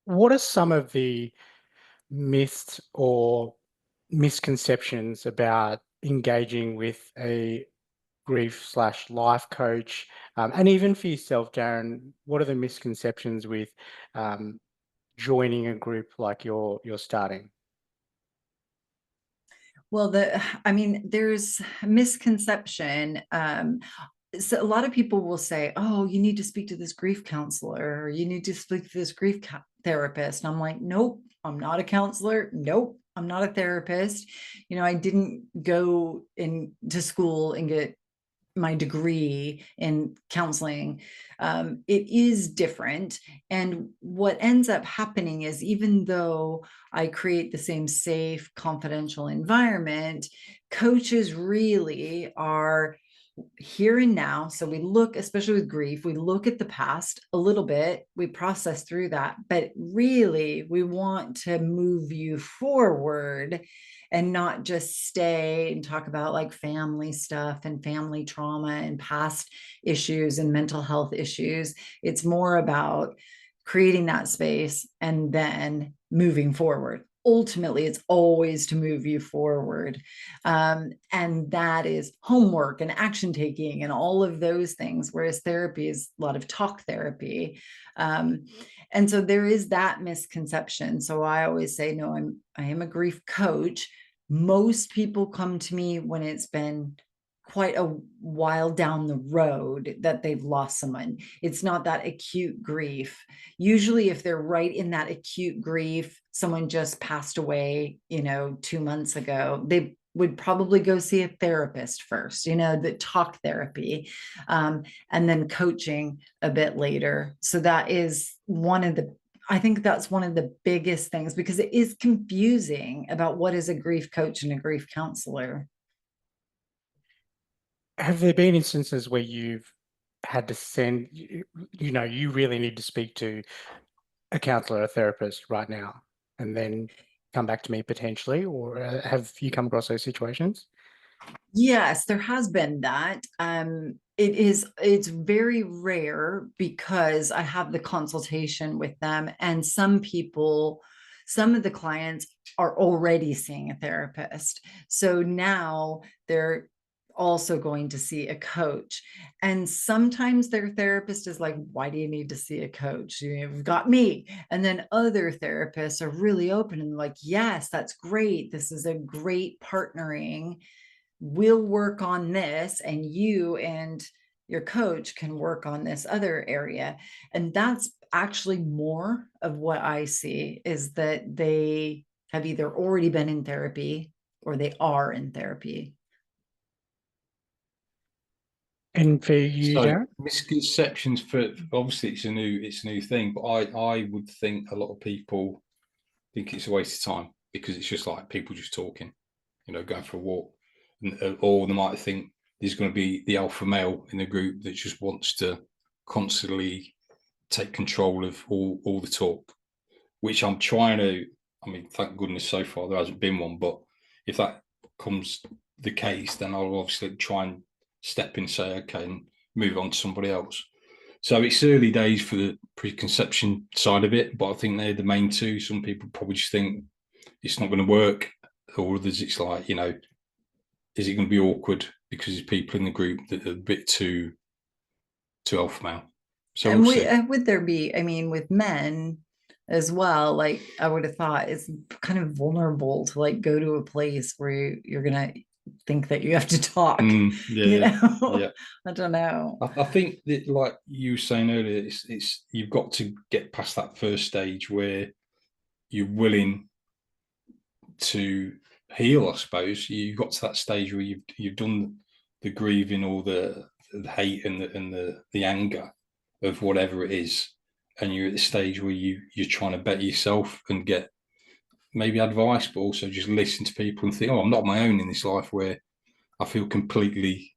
What are some of the myths or misconceptions about engaging with a grief/life coach? And even for yourself, Darren, what are the misconceptions with joining a group like you're starting? Well, there's a misconception. So a lot of people will say, oh, you need to speak to this grief counselor, or you need to speak to this grief therapist. And I'm like, nope, I'm not a counselor. Nope, I'm not a therapist. You know, I didn't go into school and get my degree in counseling. It is different. And what ends up happening is, even though I create the same safe, confidential environment, coaches really are here and now. So we look, especially with grief, we look at the past a little bit, we process through that, but really we want to move you forward and not just stay and talk about like family stuff and family trauma and past issues and mental health issues. It's more about creating that space and then moving forward. Ultimately, it's always to move you forward. And that is homework and action taking and all of those things, whereas therapy is a lot of talk therapy. And so there is that misconception. So I always say, no, I am a grief coach. Most people come to me when it's been quite a while down the road that they've lost someone. It's not that acute grief. Usually if they're right in that acute grief, someone just passed away, 2 months ago, they would probably go see a therapist first, the talk therapy, and then coaching a bit later. So that is I think that's one of the biggest things, because it is confusing about what is a grief coach and a grief counselor. Have there been instances where you've had to send, you really need to speak to a counselor, a therapist right now, and then come back to me potentially, or have you come across those situations? Yes, there has been that. It's very rare, because I have the consultation with them, and some of the clients are already seeing a therapist. So now they're also going to see a coach. And sometimes their therapist is like, why do you need to see a coach? You've got me. And then other therapists are really open and like, yes, that's great. This is a great partnering. We'll work on this, and you and your coach can work on this other area. And that's actually more of what I see, is that they have either already been in therapy or they are in therapy. And for you, So Darren? misconceptions for obviously it's a new thing, but I would think a lot of people think it's a waste of time because it's just like people just talking, going for a walk, or they might think there's going to be the alpha male in the group that just wants to constantly take control of all the talk, which I'm trying to. I mean, thank goodness so far there hasn't been one, but if that comes the case, then I'll obviously try and step in and say, okay, and move on to somebody else. So it's early days for the preconception side of it, but I think they're the main two. Some people probably just think it's not going to work, or others it's like, is it going to be awkward because there's people in the group that are a bit too alpha male. So And we'll would there be, I mean, with men as well, like I would have thought it's kind of vulnerable to like go to a place where you're gonna think that you have to talk. Yeah. I don't know. I think that, like you were saying earlier, it's you've got to get past that first stage where you're willing to heal. I suppose you've got to that stage where you've done the grieving or the hate and the anger of whatever it is, and you're at the stage where you're trying to better yourself and get maybe advice, but also just listen to people and think, oh, I'm not my own in this life where I feel completely,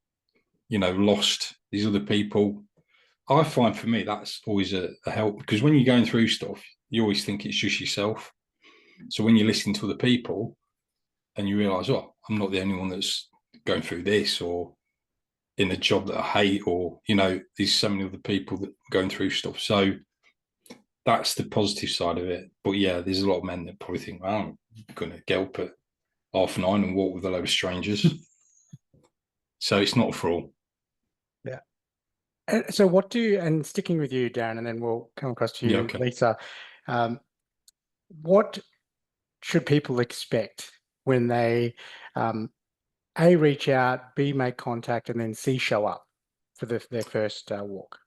lost. These other people, I find for me, that's always a help, because when you're going through stuff, you always think it's just yourself. So when you listen to other people and you realize, oh, I'm not the only one that's going through this or in a job that I hate, or, there's so many other people that are going through stuff. So that's the positive side of it. But yeah, there's a lot of men that probably think, well, I'm going to get up at 9:30 and walk with a load of strangers. So it's not for all. Yeah. So and sticking with you, Darren, and then we'll come across to you, Yeah, okay. Lisa. What should people expect when they A, reach out, B, make contact, and then C, show up for their first walk?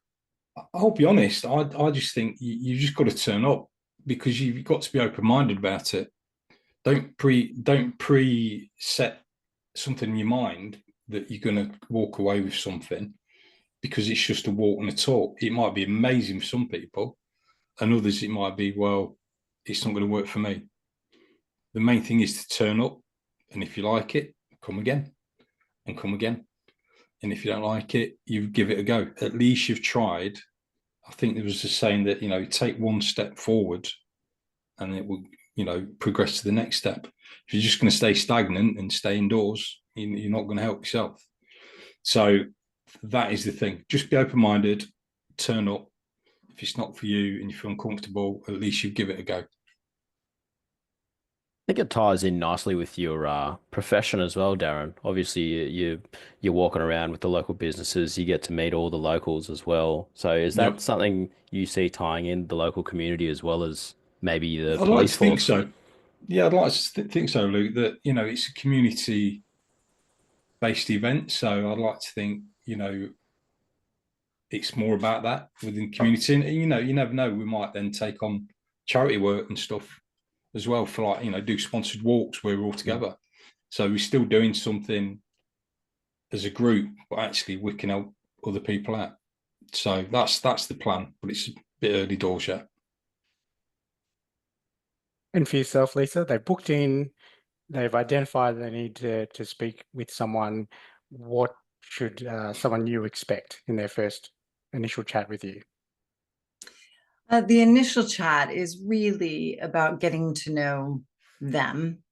I'll be honest. I just think you've just got to turn up, because you've got to be open-minded about it. Don't pre-set something in your mind that you're going to walk away with something because it's just a walk and a talk. It might be amazing for some people, and others it might be, well, it's not going to work for me. The main thing is to turn up, and if you like it, come again and come again. And if you don't like it, you give it a go. At least you've tried. I think there was a saying that, take one step forward and it will, progress to the next step. If you're just going to stay stagnant and stay indoors, you're not going to help yourself. So that is the thing. Just be open-minded, turn up. If it's not for you and you feel uncomfortable, at least you give it a go. I think it ties in nicely with your profession as well, Darren. Obviously, you're walking around with the local businesses. You get to meet all the locals as well. So is that something you see tying in the local community as well as maybe the I'd police like to force? think so. Yeah, I'd like to think so, Luke, that, it's a community-based event. So I'd like to think, it's more about that within the community. And, you never know, we might then take on charity work and stuff as well for, like, do sponsored walks where we're all together. So we're still doing something as a group, but actually we can help other people out. So that's the plan, but it's a bit early doors yet. And for yourself, Lisa, they've booked in, they've identified they need to speak with someone. What should someone new expect in their first initial chat with you? The initial chat is really about getting to know them,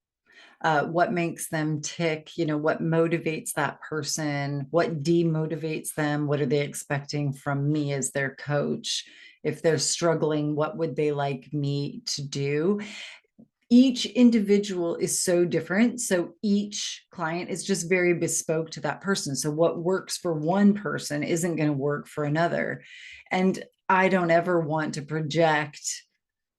what makes them tick, what motivates that person, what demotivates them, what are they expecting from me as their coach? If they're struggling, what would they like me to do? Each individual is so different. So each client is just very bespoke to that person. So what works for one person isn't going to work for another. And I don't ever want to project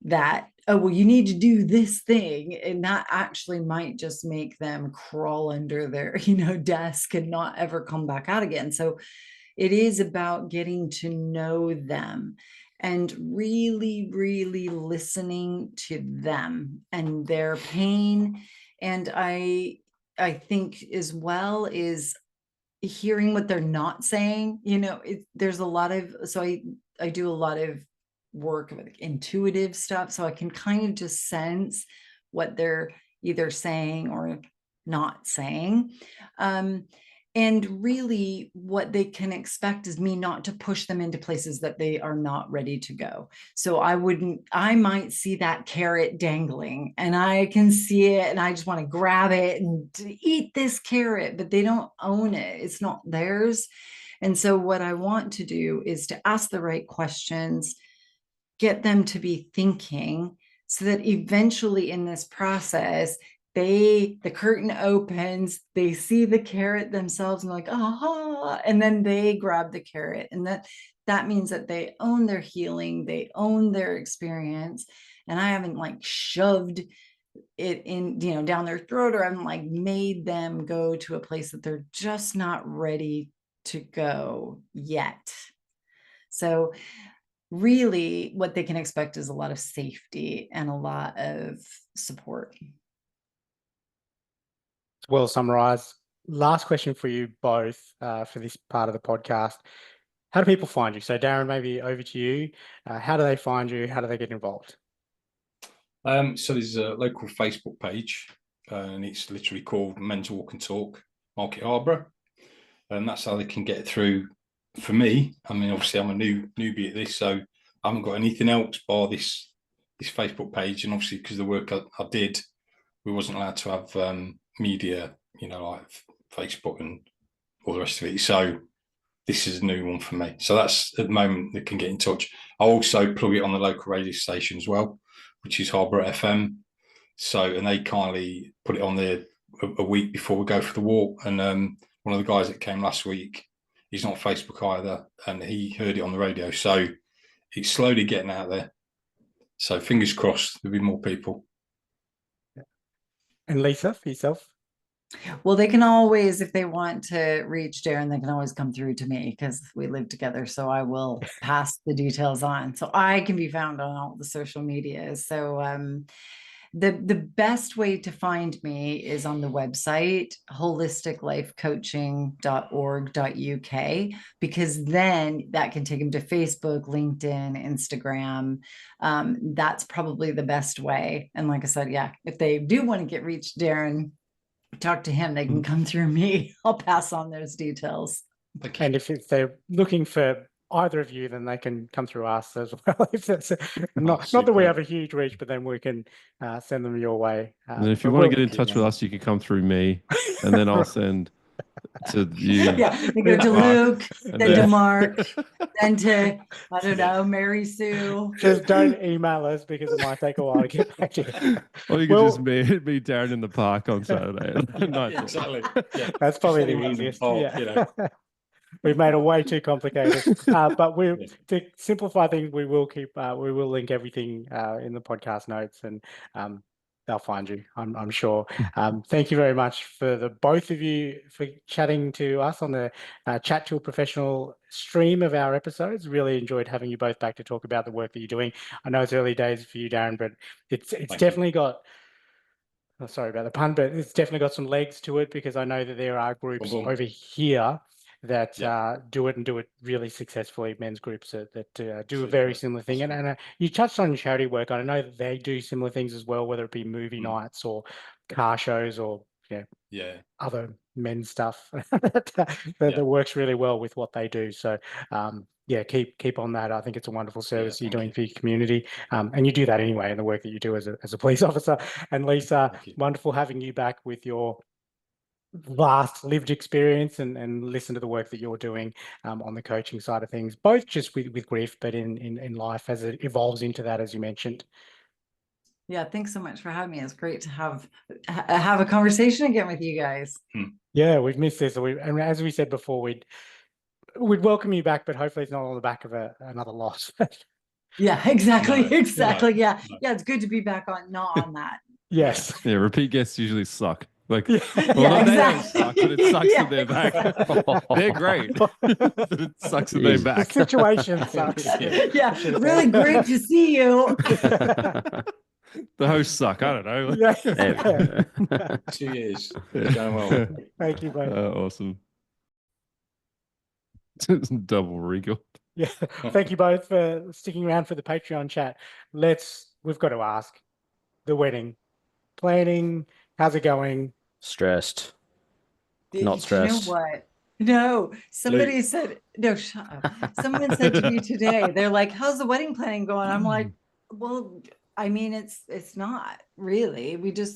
that, oh, well, you need to do this thing. And that actually might just make them crawl under their, desk and not ever come back out again. So it is about getting to know them and really, really listening to them and their pain. And I think as well is hearing what they're not saying. There's a lot of, so I do a lot of work with intuitive stuff, so I can kind of just sense what they're either saying or not saying. And really what they can expect is me not to push them into places that they are not ready to go. So I might see that carrot dangling and I can see it and I just want to grab it and eat this carrot, but they don't own it. It's not theirs. And so what I want to do is to ask the right questions, get them to be thinking, so that eventually in this process, the curtain opens, they see the carrot themselves and like, aha, and then they grab the carrot. And that means that they own their healing, they own their experience. And I haven't like shoved it in, down their throat, or I haven't like made them go to a place that they're just not ready to go yet. So really what they can expect is a lot of safety and a lot of support. Well summarized. Last question for you both for this part of the podcast. How do people find you? So Darren, maybe over to you. How do they find you? How do they get involved? So there's a local Facebook page, and it's literally called Men's Walk and Talk Market Harborough. And that's how they can get through. For me, I mean, obviously I'm a newbie at this, so I haven't got anything else bar this Facebook page. And obviously because the work I did, we wasn't allowed to have media, like Facebook and all the rest of it. So this is a new one for me. So that's at the moment they can get in touch. I also plug it on the local radio station as well, which is Harborough FM. So, and they kindly put it on there a week before we go for the walk. And one of the guys that came last week, he's not on Facebook either, and he heard it on the radio. So it's slowly getting out there. So fingers crossed there'll be more people. And Lisa, for yourself? Well, they can always, if they want to reach Darren, they can always come through to me because we live together. So I will pass the details on. So I can be found on all the social media. So the best way to find me is on the website, holisticlifecoaching.org.uk, because then that can take them to Facebook, LinkedIn, Instagram. That's probably the best way. And like I said, yeah, if they do want to get reached, Darren, talk to him, they can come through me. I'll pass on those details. And if they're looking for either of you, then they can come through us as well. If that's not that we have a huge reach, but then we can send them your way. And if you want to get in touch with us, you can come through me, and then I'll send to you. Yeah, they go to Luke, then to Mark, then to, I don't know, Mary Sue. Just don't email us because it might take a while to get back to you. Or you can just meet Darren in the park on Saturday. Yeah, exactly. Yeah. That's probably the easiest. We've made it way too complicated. But to simplify things, we will link everything in the podcast notes, and they'll find you, I'm sure. Thank you very much for the both of you for chatting to us on the Chat to a Professional stream of our episodes. Really enjoyed having you both back to talk about the work that you're doing. I know it's early days for you, Darren, but it's definitely got, sorry about the pun, but it's definitely got some legs to it, because I know that there are groups over here that do it really successfully, men's groups that do a very similar thing. And you touched on charity work. I know that they do similar things as well, whether it be movie nights or car shows or other men's stuff that works really well with what they do. So keep on that. I think it's a wonderful service you're doing for your community, and you do that anyway in the work that you do as a police officer. And Lisa, wonderful having you back with your vast lived experience and listen to the work that you're doing on the coaching side of things, both just with grief, but in life as it evolves into that, as you mentioned. Yeah, thanks so much for having me. It's great to have a conversation again with you guys. Yeah, we've missed this. And as we said before, we'd welcome you back, but hopefully it's not on the back of another loss. Yeah, exactly. Yeah, it's good to be back on, not on that. Yes. Yeah, repeat guests usually suck. Like, exactly. They don't suck, but it sucks that they're back. They're great. But it sucks that they're back. The situation sucks. Yeah, really great to see you. The hosts suck. I don't know. 2 years. It's going well. Thank you, both. Awesome. Double regal. Yeah. Thank you both for sticking around for the Patreon chat. We've got to ask the wedding planning. How's it going? Stressed. Did Not you stressed. know what? No, somebody said, no, shut up. Someone said to me today, they're like, how's the wedding planning going? I'm like, well, I mean, it's not really. We're just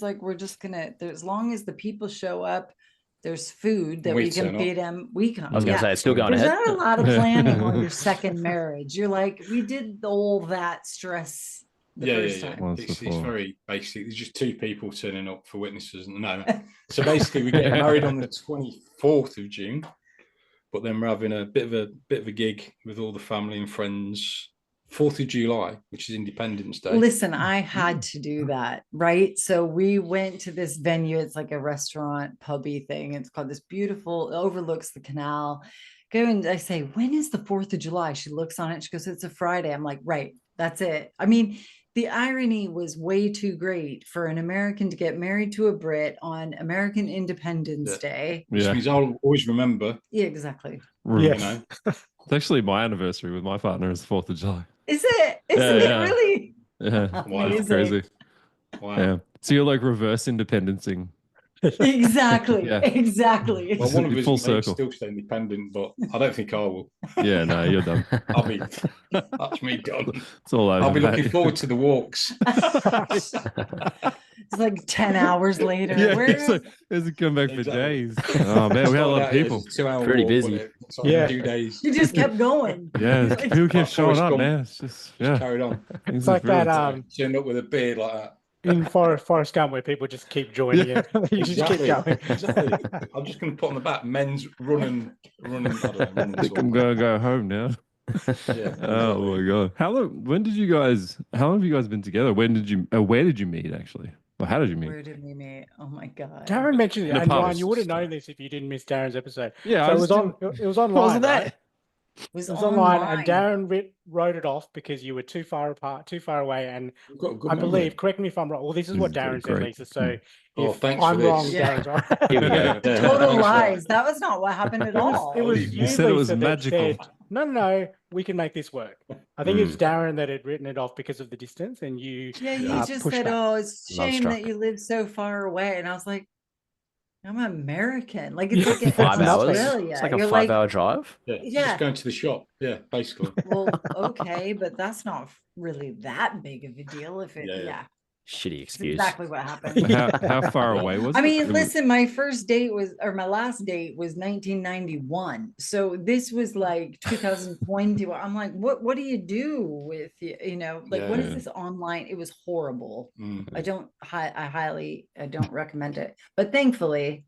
gonna, as long as the people show up, there's food that we can feed them. We come. I was gonna say it's still going There's ahead. not a lot of planning on your second marriage. You're like, we did all that stress the first time. It's very basic. There's just two people turning up for witnesses. No. So basically, we get married on the 24th of June, but then we're having a bit of a gig with all the family and friends. 4th of July, which is Independence Day. Listen, I had to do that, right? So we went to this venue. It's like a restaurant, pubby thing. It's called this beautiful, it overlooks the canal. Go and I say, when is the 4th of July? She looks on it. She goes, it's a Friday. I'm like, right, that's it. I mean, the irony was way too great for an American to get married to a Brit on American Independence Day. Which means I'll always remember. Yeah, exactly. You know? It's actually my anniversary with my partner is 4th of July. Is it? Isn't it really? Yeah. Wow, that's crazy. Wow. Yeah. So you're like reverse independencing. Exactly. Exactly. Well, one of us Full may circle. still stay independent, but I don't think I will. Yeah, no, you're done. That's me done. It's all over. I'll be looking forward to the walks. It's like 10 hours later. Yeah, Where is it's come back for days. Oh man, we had a lot of people. 2 hour Pretty walk, busy. Yeah, 2 days. You just kept going. Yeah, people kept showing up, man. It's just Carried on. It's like that Turned up with a beard like that. in Forrest Gump where people just keep joining it. You just keep going. Exactly. I'm just going to put on the back men's running. I don't know, running I'm gonna go home now. Yeah. Oh my god! How long have you guys been together? Where did you meet actually? Or how did you meet? Where did we meet? Oh my God. Darren mentioned it, In a and pub. Ryan, you would have known this if you didn't miss Darren's episode. Yeah, so I it was just it was online. wasn't there. Right? It was It was online, and online. Darren wrote it off because you were too far apart, too far away. And We've got a good I memory. believe, correct me if I'm wrong. Well, this is what This is Darren said, great. Lisa. So Oh, if thanks for I'm this. wrong, Yeah. Darren's right. Here we go. Total lies. That was not what happened at all. It was You said it was Lisa, that magical. said, no, we can make this work. I think it was Darren that had written it off because of the distance, and you Yeah, you just pushed said, back. oh, it's a Love shame struck. that you live so far away. And I was like, I'm American. Like, it's like in 5 hours. Australia. It's like a You're 5-hour drive. Yeah, Yeah. just going to the shop. Yeah, basically. Well, okay, but that's not really that big of a deal if it, Yeah. Shitty It's excuse. exactly what happened. How far away was it? I mean, It was- listen, my last date was 1991. So this was like 2020. I'm like, what do you do with, what is Yeah. this online? It was horrible. Mm. I don't recommend it. But thankfully,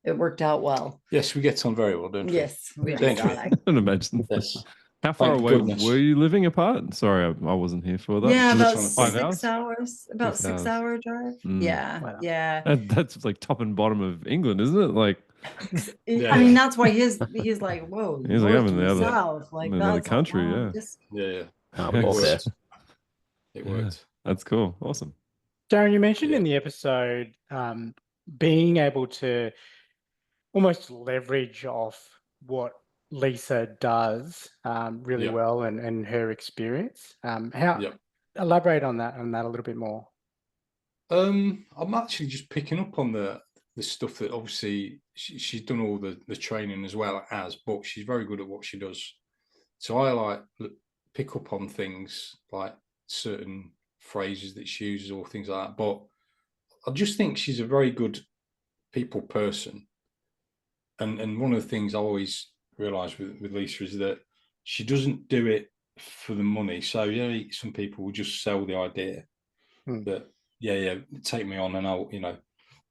it worked out well. Yes, we get on very well, don't we? Yes, we Thank did. you. I can imagine. Yes. How far Thank away goodness. were you living apart? Sorry, I wasn't here for that. Yeah, about on 5 6 hours? hours. About 6 hours. 6 hour drive. Mm. Yeah, Wow. yeah. That's like top and bottom of England, isn't it? Like Yeah. I mean, that's why he's like, whoa, He's like, north I'm in the to other- south. Like, I'm in another that's a country, long yeah. dis- Yeah. Oh, Yeah. walk there. It Yeah. worked. that's cool. Awesome. Darren, you mentioned in the episode being able to almost leverage off what Lisa does really Yeah. well and her experience. Yeah. Elaborate on that a little bit more. I'm actually just picking up on the stuff that obviously she's done all the training as well as, but she's very good at what she does. So I pick up on things like certain phrases that she uses or things like that. But I just think she's a very good people person. And one of the things I always realise with Lisa is that she doesn't do it for the money. So some people will just sell the idea that take me on and I'll,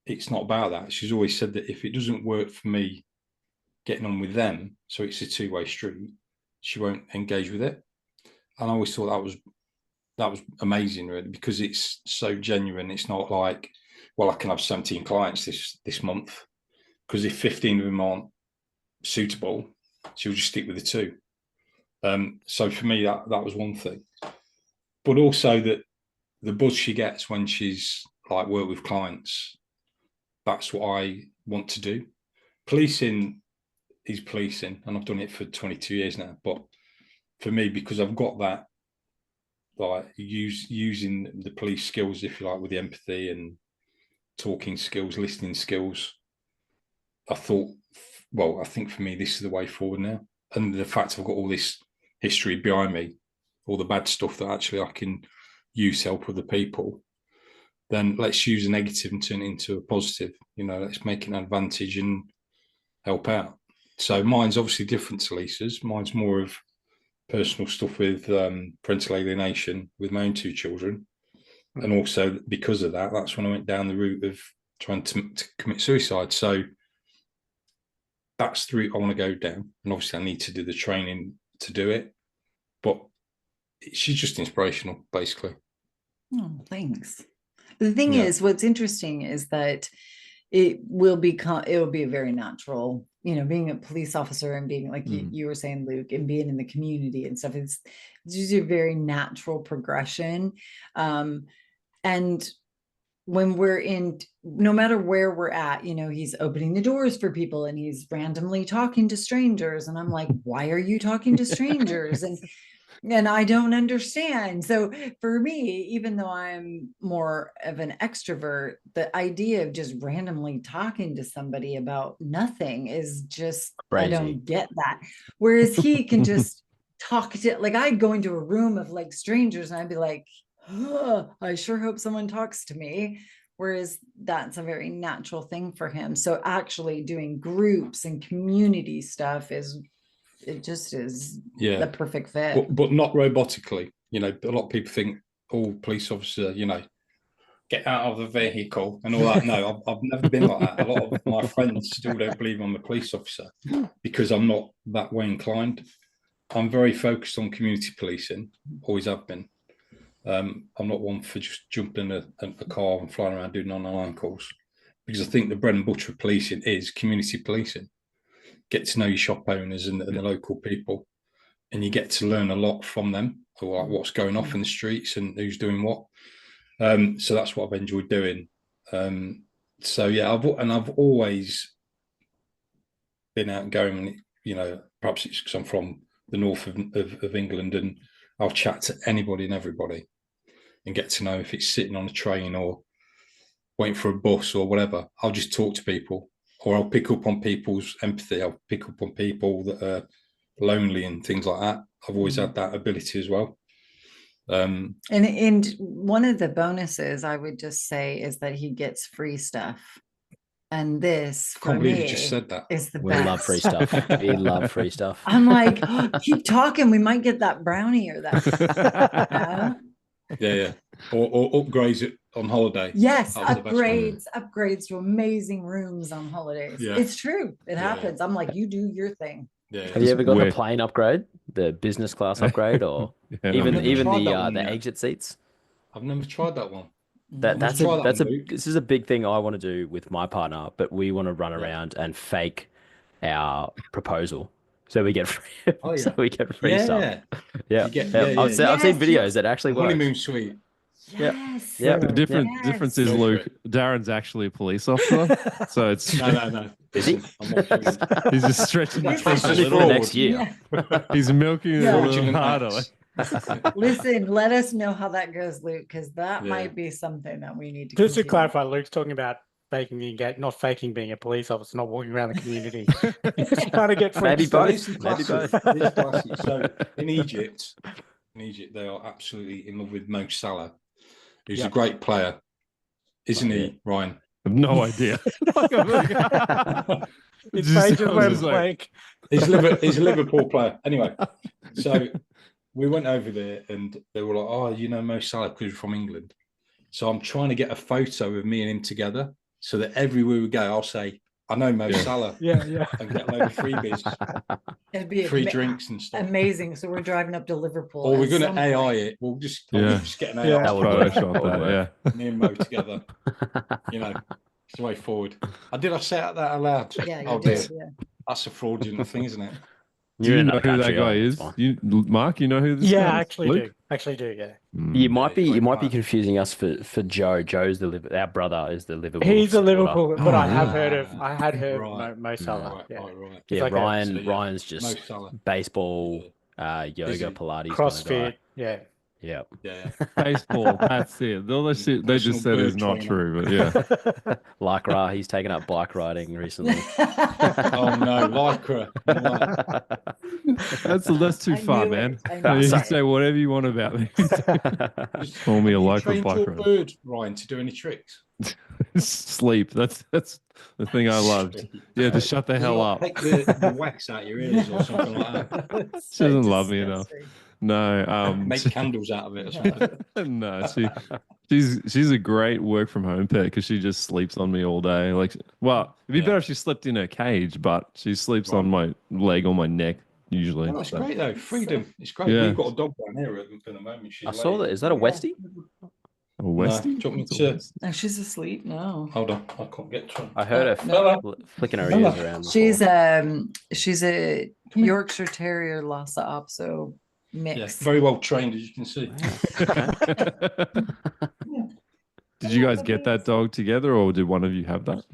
it's not about that. She's always said that if it doesn't work for me getting on with them, so it's a two-way street, she won't engage with it. And I always thought that was amazing, really, because it's so genuine. It's not like, well, I can have 17 clients this month, because if 15 of them aren't suitable, she'll just stick with the 2. So for me, that was one thing. But also that the buzz she gets when she's like work with clients, that's what I want to do. Policing is policing, and I've done it for 22 years now. But for me, because I've got that, like using the police skills, if you like, with the empathy and talking skills, listening skills, I thought, well, I think for me, this is the way forward now. And the fact I've got all this history behind me, all the bad stuff that actually I can use to help other people, then let's use a negative and turn it into a positive. You know, let's make an advantage and help out. So mine's obviously different to Lisa's. Mine's more of personal stuff with parental alienation with my own 2 children. And also because of that, that's when I went down the route of trying to commit suicide. So that's the route I want to go down. And obviously I need to do the training to do it. But she's just inspirational, basically. Oh, thanks. The thing is, what's interesting is that it'll be a very natural, you know, being a police officer and being like you were saying, Luke, and being in the community and stuff. It's just a very natural progression. And when we're in, no matter where we're at, you know, he's opening the doors for people and he's randomly talking to strangers. And I'm like, why are you talking to strangers? And I don't understand. So for me, even though I'm more of an extrovert, the idea of just randomly talking to somebody about nothing is just, crazy. I don't get that. Whereas he can just talk to, like, I'd go into a room of like strangers and I'd be like, oh, I sure hope someone talks to me. Whereas that's a very natural thing for him. So actually doing groups and community stuff it just is the perfect fit. But not robotically. You know, a lot of people think, oh, police officer, you know, get out of the vehicle and all that. No, I've never been like that. A lot of my friends still don't believe I'm a police officer because I'm not that way inclined. I'm very focused on community policing, always have been. I'm not one for just jumping in a car and flying around doing 999 calls, because I think the bread and butter of policing is community policing. Get to know your shop owners and the local people, and you get to learn a lot from them, or like what's going off in the streets and who's doing what. So that's what I've enjoyed doing. So yeah, I've always been out and going. You know, perhaps it's because I'm from the north of England, and I'll chat to anybody and everybody, and get to know if it's sitting on a train or waiting for a bus or whatever. I'll just talk to people. Or I'll pick up on people's empathy. I'll pick up on people that are lonely and things like that. I've always had that ability as well. And one of the bonuses I would just say is that he gets free stuff. And this, for me, you just said that. Is the best. We love free stuff. We love free stuff. I'm like, oh, keep talking. We might get that brownie or that. Yeah. Or upgrades it on holiday. Yes, upgrades to amazing rooms on holidays. Yeah. It's true. It happens. I'm like, you do your thing. Yeah. Have you ever got the plane upgrade, the business class upgrade, or even the exit seats? I've never tried that one. This is a big thing I want to do with my partner, but we want to run around and fake our proposal. So we get free, so we get free stuff. Yeah. I've seen videos that actually work. Honeymoon suite. Yes. Yeah. The difference is, Luke, Darren's actually a police officer. So it's no. Is he? He's just stretching the truth a little for next year. He's milking it a little harder. Listen, let us know how that goes, Luke, because that might be something that we need to just continue. To clarify, Luke's talking about faking the engagement, not faking being a police officer, not walking around the community. Trying to get maybe both. So in Egypt, they are absolutely in love with Mo Salah, who's a great player, isn't he, Ryan? I have no idea. He's a Liverpool player. Anyway, so we went over there and they were like, oh, you know Mo Salah because you're from England. So I'm trying to get a photo of me and him together so that everywhere we go, I'll say, I know Mo Salah. Yeah. And get a load of freebies. It'd be free drinks and stuff. Amazing. So we're driving up to Liverpool. Or we're going to AI it. We'll just get an AI. That would work. Me and Mo together. You know, it's the way forward. I say that out loud? Yeah, you did. That's a fraudulent thing, isn't it? Do You're you in know another who that country. guy Oh, it's is? fine. Mark, you know who this Yeah, guy I is? actually Luke? do. Actually do, yeah. You Mm. might be Yeah, you might be great confusing us for Joe. Joe's our brother is the Liverpool He's a supporter. Liverpool, but Oh, I have really? heard of, I had heard Right. Mo Yeah. Salah. Yeah. Right. He's Yeah, like Ryan So, yeah, Ryan's Mo just Salah. baseball, yoga, Busy. Pilates kind of guy. CrossFit. Yeah. Yeah. Yeah. Baseball. That's it. All that shit they just Personal said is bird not trainer. true, but yeah. Lycra, he's taken up bike riding recently. Oh no, Lycra. No. That's too I far, knew man. it. I knew You can sorry. say whatever you want about me. Just- Call me a have you lycra trained bike your rider. bird, Ryan, to do any tricks? Sleep. That's the thing I loved. Yeah, to shut the Does he, hell like, up. take the wax out your ears or something like that. She doesn't love me enough. No, Make candles out of it or something. no, she's a great work from home pet because she just sleeps on me all day. Like, well, it'd be Yeah. better if she slept in her cage, but she sleeps on my leg or my neck usually. No, it's So, great though. Freedom. It's great. Yeah. We've got a dog down here at the moment. She's I saw that. laying. Is that a Westie? a Westie? Do you want me What's a to- Westie? Oh, she's asleep. No. Hold on, I can't get to her. I heard her Bella. flicking her Bella. ears around. She's before. she's a Come here. Yorkshire Terrier Lhasa Apso Yeah, mix. very well trained, as you can see. Did you guys get that dog together, or did one of you have that?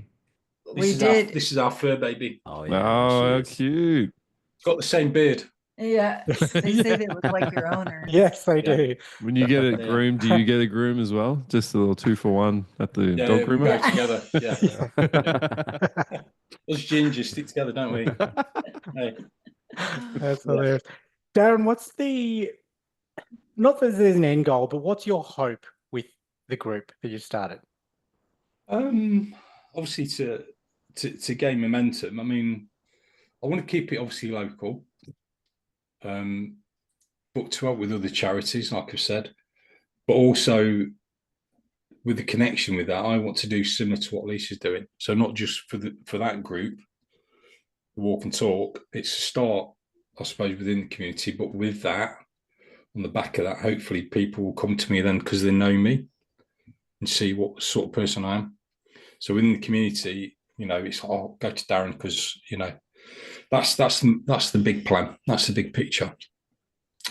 We did. This is our fur baby. Oh Oh, yeah. how she is. cute! It's got the same beard. Yeah, they say they look like your owner. Yes, they Yeah. do. When you get it Yeah. groomed, do you get a groom as well? Just a little 2-for-1 at the Yeah, dog we groomer? go together. Yeah. Us gingers stick together, don't we? Hey. That's hilarious. Darren, what's not that there's an end goal, but what's your hope with the group that you started? Obviously to gain momentum. I mean, I want to keep it obviously local, but to help with other charities, like I've said, but also with the connection with that, I want to do similar to what Lisa's doing. So not just for that group, walk and talk. It's a start, I suppose, within the community, but with that, on the back of that, hopefully people will come to me then because they know me and see what sort of person I am. So within the community, it's I'll go to Darren because that's the big plan. That's the big picture.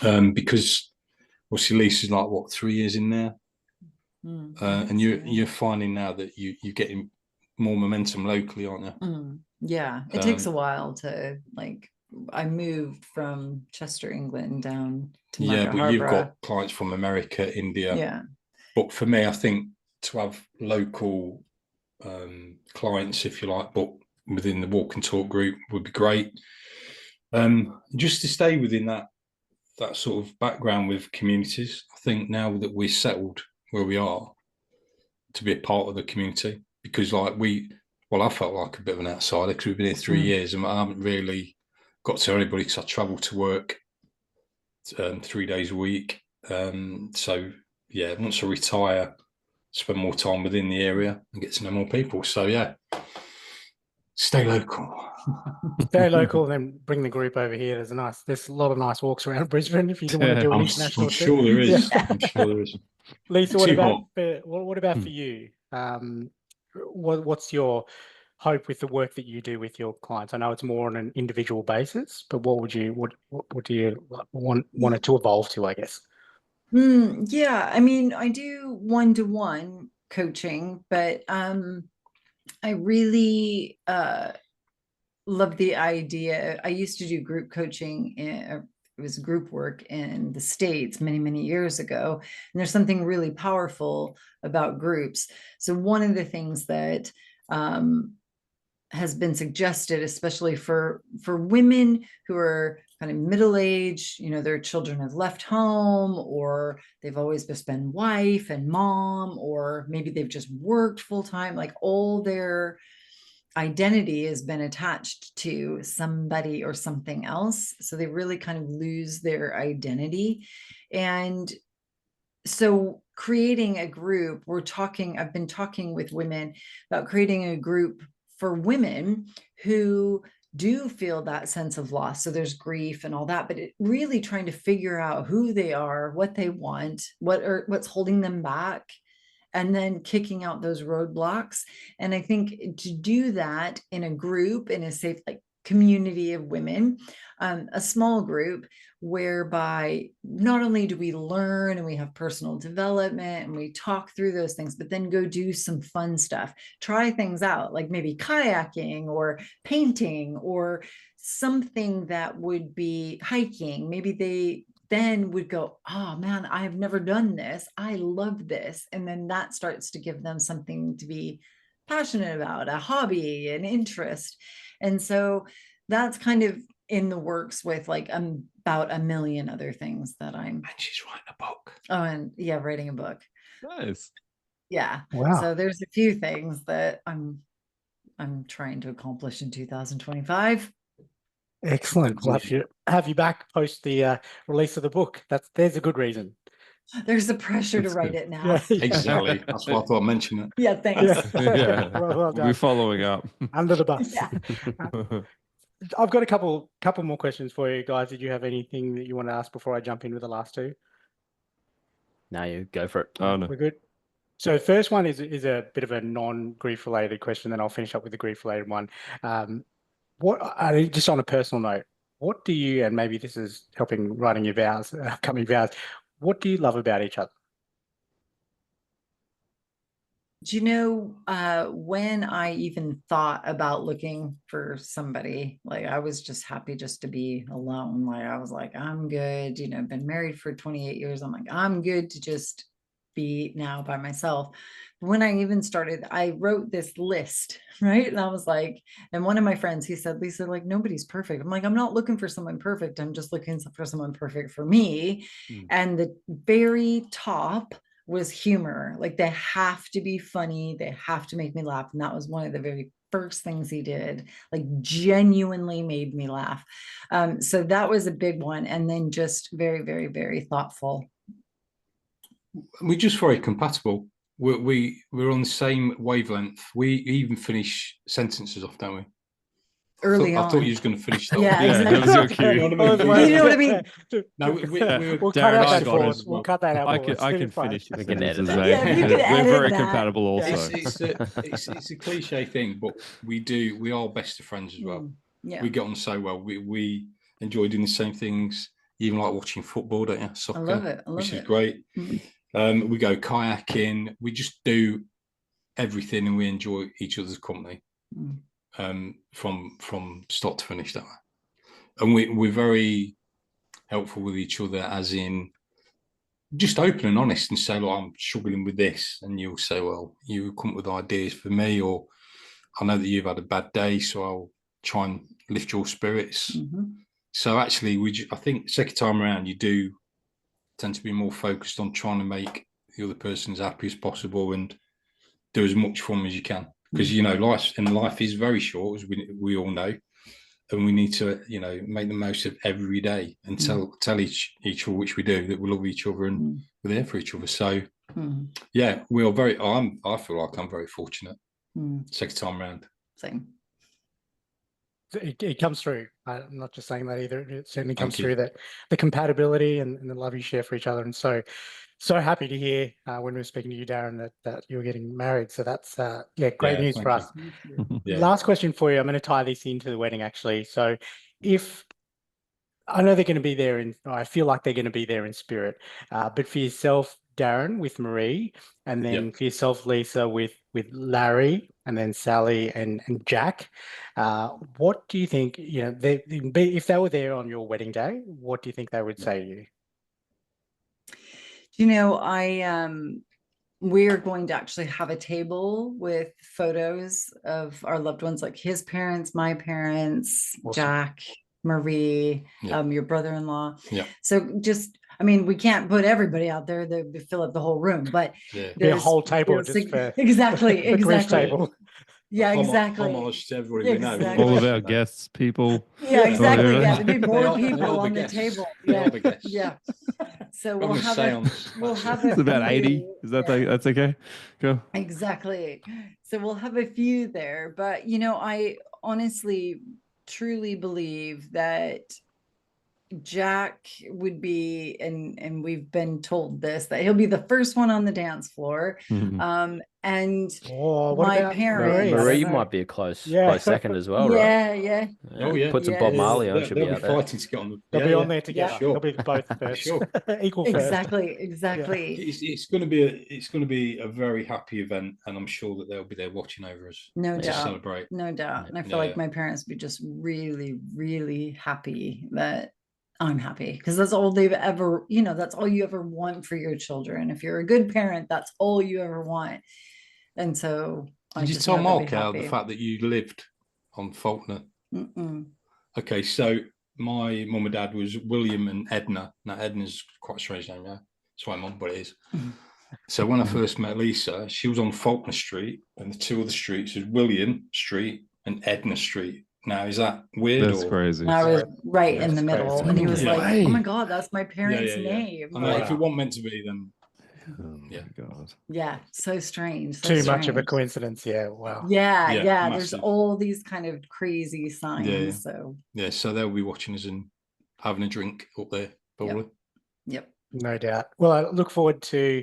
Because obviously Lisa's like 3 years in there, and you're finding now that you're getting more momentum locally, aren't you? Yeah, it takes a while to I moved from Chester, England, down to Market but you've Harborough. got clients from America, India. Yeah. But for me, I think to have local clients, if you like, but within the walk and talk group would be great. Just to stay within that sort of background with communities. I think now that we're settled where we are, to be a part of the community, because I felt like a bit of an outsider because we've been here 3 years and I haven't really got to anybody because I travel to work 3 days a week. So yeah, once I retire, spend more time within the area and get to know more people. So yeah, stay local. Stay local and then bring the group over here. There's a lot of nice walks around Brisbane if you don't want to do an international I'm trip. sure there is. Yeah. I'm sure there is. Lisa, what about Hmm. for you? What's your hope with the work that you do with your clients? I know it's more on an individual basis, but what do you want it to evolve to, I guess? Yeah, I mean, I do one-to-one coaching, but I really love the idea. I used to do group coaching. It was group work in the States many, many years ago. And there's something really powerful about groups. So one of the things that has been suggested, especially for women who are kind of middle-aged, their children have left home, or they've always just been wife and mom, or maybe they've just worked full-time, like all their identity has been attached to somebody or something else. So they really kind of lose their identity. And so creating a group, I've been talking with women about creating a group for women who do feel that sense of loss. So there's grief and all that, but really trying to figure out who they are, what they want, what's holding them back, and then kicking out those roadblocks. And I think to do that in a group, in a safe, community of women, a small group whereby not only do we learn and we have personal development and we talk through those things, but then go do some fun stuff, try things out, like maybe kayaking or painting or something that would be hiking. Maybe they then would go, oh man, I've never done this. I love this. And then that starts to give them something to be passionate about, a hobby, an interest. And so that's kind of in the works with like about a million other things that I'm. And she's writing a book. Oh, and yeah, writing a book. Nice. Yeah. Wow. So there's a few things that I'm trying to accomplish in 2025. Excellent. We'll have you back post the release of the book. There's a good reason. There's the pressure That's to write good. it now. Yeah, yeah. Exactly. That's why I thought I'd mention it. Yeah, thanks. Yeah. Well We'll done. be following up. Under the bus. Yeah. I've got a couple more questions for you guys. Did you have anything that you want to ask before I jump in with the last two? Now you go for it. Oh, no. We're good. So the first one is a bit of a non-grief related question, then I'll finish up with the grief related one. Just on a personal note, what do you, and maybe this is helping writing your vows, upcoming vows, what do you love about each other? Do you know, when I even thought about looking for somebody, like I was just happy just to be alone. Like I was like, I'm good. You know, been married for 28 years. I'm like, I'm good to just be now by myself. When I even started, I wrote this list, right? And I was like, and one of my friends, he said, Lisa, like nobody's perfect. I'm like, I'm not looking for someone perfect. I'm just looking for someone perfect for me. And the very top was humor. Like they have to be funny. They have to make me laugh. And that was one of the very first things he did, like genuinely made me laugh. So that was a big one. And then just very, very, very thoughtful. We're just very compatible. We're on the same wavelength. We even finish sentences off, don't we? Early I on. thought you was going to finish that. Yeah, Yeah, that was your cue. You know what I mean? You know what I mean? No, We'll Darren, cut out I that got it. pause. We'll cut that out. I pause. can It's fine. finish the We can edit sentences, that. mate. Yeah, you can We're edit very that. compatible also. It's a cliche thing, but we are best of friends as well. Yeah. We get on so well. We enjoy doing the same things. You even like watching football, don't you? Soccer, I love it. which is great. We go kayaking. We just do everything, and we enjoy each other's company from start to finish that way. And we're very helpful with each other, as in just open and honest and say, "Look, I'm struggling with this," and you'll say, "Well, you come up with ideas for me," or "I know that you've had a bad day, so I'll try and lift your spirits." So actually, I think second time around, you do tend to be more focused on trying to make the other person as happy as possible and do as much for them as you can, because you know life is very short, as we all know, and we need to make the most of every day and tell each other, which we do, that we love each other and we're there for each other. So yeah, we are very. I feel like I'm very fortunate. Second time around. Same. It comes through. I'm not just saying that either. It certainly comes through, that the compatibility and the love you share for each other. And so happy to hear when we were speaking to you, Darren, that you were getting married. So that's great news for us. Last question for you. I'm going to tie this into the wedding, actually. So if I know they're going to be there I feel like they're going to be there in spirit, but for yourself, Darren, with Marie, and then for yourself, Lisa, with Larry, and then Sally and Jack, what do you think, if they were there on your wedding day, what do you think they would say to you? We're going to actually have a table with photos of our loved ones, like his parents, my parents, awesome. Jack, Marie, your brother-in-law. So we can't put everybody out there that fill up the whole room, but there's a whole table just for exactly. Table. Yeah, exactly. Homage to everybody we know. All of our guests, people. Yeah, exactly. Yeah, there'd be more people on the table. Yeah. So we'll have it's about 80. Is that's okay? Go. Exactly. So we'll have a few there, but I honestly truly believe that Jack would be, and we've been told this, that he'll be the first one on the dance floor. And Oh, what my about parents, Marie? I don't Marie know. might be a close Yeah. second as well, right? yeah, yeah, Oh yeah, Put some Yes. Bob Marley on, They'll she'll be be out there. fighting to get on the. They'll be on there together. Sure. They'll be both first, Sure. equal first. exactly. It's going to be a very happy event, and I'm sure that they'll be there watching over us No to doubt. celebrate. No doubt. And I feel Yeah. like my parents would be just really, really happy that I'm happy, because that's all they've ever, that's all you ever want for your children. If you're a good parent, that's all you ever want. And so Did you just tell know they'll be Mark the happy. fact that you lived on Faulkner? Mm-mm. Okay, so my mum and dad was William and Edna. Now Edna's quite a strange name, yeah. That's why mum, but it is. So when I first met Lisa, she was on Faulkner Street, and the two other streets was William Street and Edna Street. Now, is that weird? That's crazy. I was right in the That's middle, crazy. and he was Yeah. like, "Oh my God, that's my parents' Yeah. name." I know, if it wasn't meant to be, then Oh Yeah. my God. Yeah, so strange. So Too much of a strange. coincidence. Yeah. Wow. Yeah, Yeah, yeah. There's massive. all these kind of crazy signs. Yeah. So yeah. So they'll be watching us and having a drink up there, probably. yep. No doubt. Well, I look forward to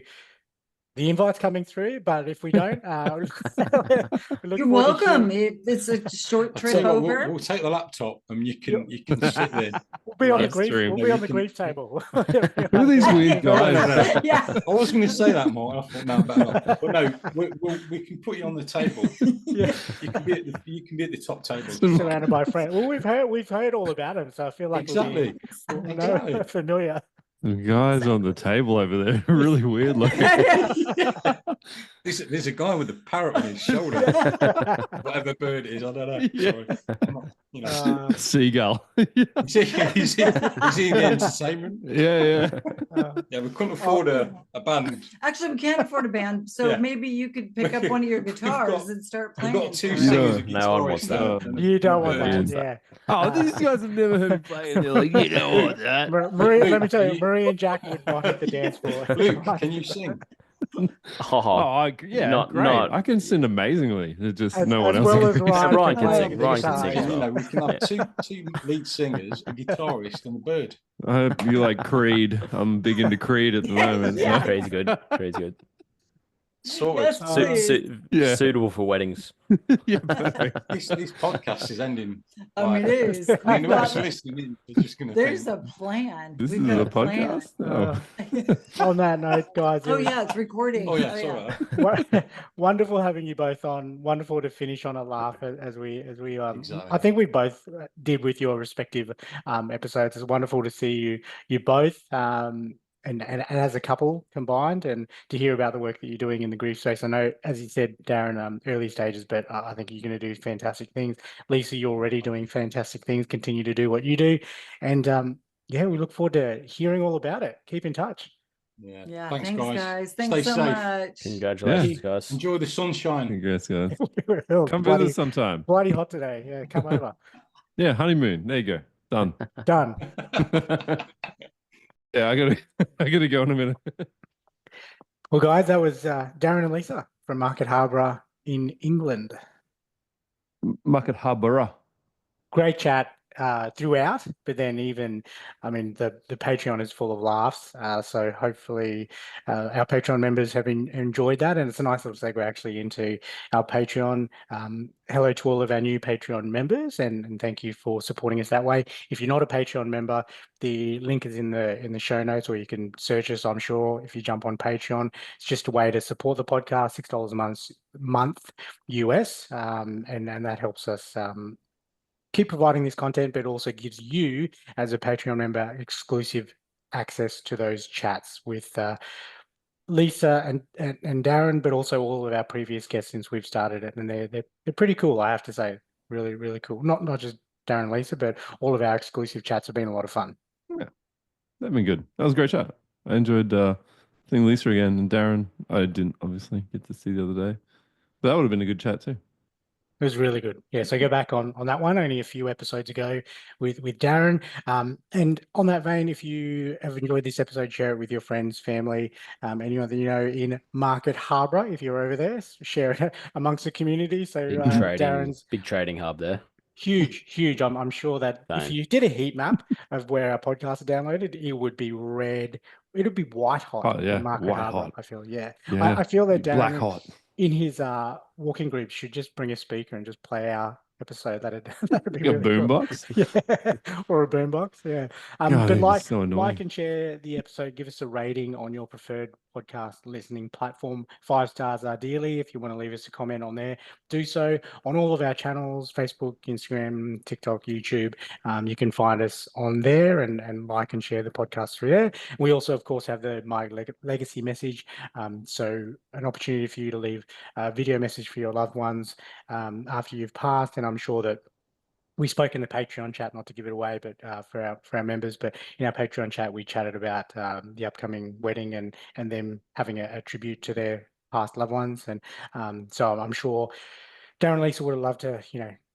the invites coming through, but if we don't, we look You're forward to welcome. hearing- It's a short I'll tell trip you what, over. we'll take the laptop and you can sit there. We'll be on the Live grief. stream. We'll No, be you on the can- grief table. Who are these weird guys? Yeah. I was going to say that, Mark. I thought, no, better not. But no, we can put you on the table. Yeah. You can be at the top table. Surrounded by friends. Well, we've heard all about him, so I feel like Exactly. we'll know Exactly. familiar. The guys on the table over there are really weird looking. There's a guy with a parrot on his shoulder. Whatever bird it is, I don't know. Yeah. Sorry. I'm not, Seagull. is he in the entertainment? Yeah. Yeah, we couldn't afford a band. Actually, we can't afford a band, so Yeah. maybe you could pick up one of your guitars and start We've playing. got two for us. singers. No, a no one wants guitarist, that. and You don't want bird. that, yeah. Oh, these guys have never heard me play. And they're like, you don't want that. Marie, let me tell you, You- Marie and Jack would not hit the dance floor. Luke, can you sing? Oh, yeah, Not- great. not- I can sing amazingly. It's just As- no one as else. well as can. Ryan Ryan can play sing. the Ryan can guitar. sing as You know, well. we can have two lead singers, a guitarist, and a bird. I hope you like Creed. I'm big into Creed at the moment. Yeah. So. Creed's good. Creed's good. Sorted. Yes, please. Yeah. Suitable for weddings. Yeah, perfect. This podcast is ending. I mean, it is. I mean, We've got- whoever's listening in is just going to There's think. a plan. This We've is got a plan. podcast. Oh. On that note, guys, it Oh was yeah, it's recording. Oh yeah, sorry. wonderful having you both on. Wonderful to finish on a laugh as we Exactly. I think we both did with your respective episodes. It's wonderful to see you both and as a couple combined, and to hear about the work that you're doing in the grief space. I know, as you said, Darren, early stages, but I think you're going to do fantastic things. Lisa, you're already doing fantastic things. Continue to do what you do, and yeah, we look forward to hearing all about it. Keep in touch. Yeah. Thanks, Thanks, guys. guys. Stay Thanks so safe. much. Congratulations, guys. Enjoy the sunshine. Congrats, guys. Oh, Come bloody, visit sometime. bloody hot today. Yeah, come over. Yeah, honeymoon. There you go. Done. Done. Yeah, I gotta go in a minute. Well, guys, that was Darren and Lisa from Market Harborough in England. Market Harbour. Great chat throughout, but then even, I mean, the Patreon is full of laughs. So hopefully our Patreon members have enjoyed that. And it's a nice little segue actually into our Patreon. Hello to all of our new Patreon members, and thank you for supporting us that way. If you're not a Patreon member, the link is in the show notes, or you can search us, I'm sure, if you jump on Patreon. It's just a way to support the podcast, $6 a month US, and that helps us keep providing this content, but also gives you, as a Patreon member, exclusive access to those chats with Lisa and Darren, but also all of our previous guests since we've started it. And they're pretty cool, I have to say. Really, really cool. Not just Darren and Lisa, but all of our exclusive chats have been a lot of fun. Yeah, that'd been good. That was a great chat. I enjoyed seeing Lisa again, and Darren I didn't obviously get to see the other day, but that would have been a good chat too. It was really good. Yeah, so go back on that one only a few episodes ago with Darren. And on that vein, if you have enjoyed this episode, share it with your friends, family, anyone that you know in Market Harborough. If you're over there, share it amongst the community. So Darren's Big trading hub there. huge. I'm sure that if Same. you did a heat map of where our podcasts are downloaded, it would be red. It would be white hot Oh, yeah, in Market white Harbour. hot. I feel, yeah. Yeah, I feel that black Darren hot. in his walking group should just bring a speaker and just play our episode. That'd be A really cool. boombox. Yeah, or a boombox. Yeah. God, But it's so annoying. like and share the episode. Give us a rating on your preferred podcast listening platform. 5 stars ideally. If you want to leave us a comment on there, do so on all of our channels: Facebook, Instagram, TikTok, YouTube. You can find us on there and like and share the podcast through there. We also, of course, have the My Legacy message. So an opportunity for you to leave a video message for your loved ones after you've passed. And I'm sure that we spoke in the Patreon chat, not to give it away, but for our members. But in our Patreon chat, we chatted about the upcoming wedding and them having a tribute to their past loved ones. And so I'm sure Darren and Lisa would have loved to,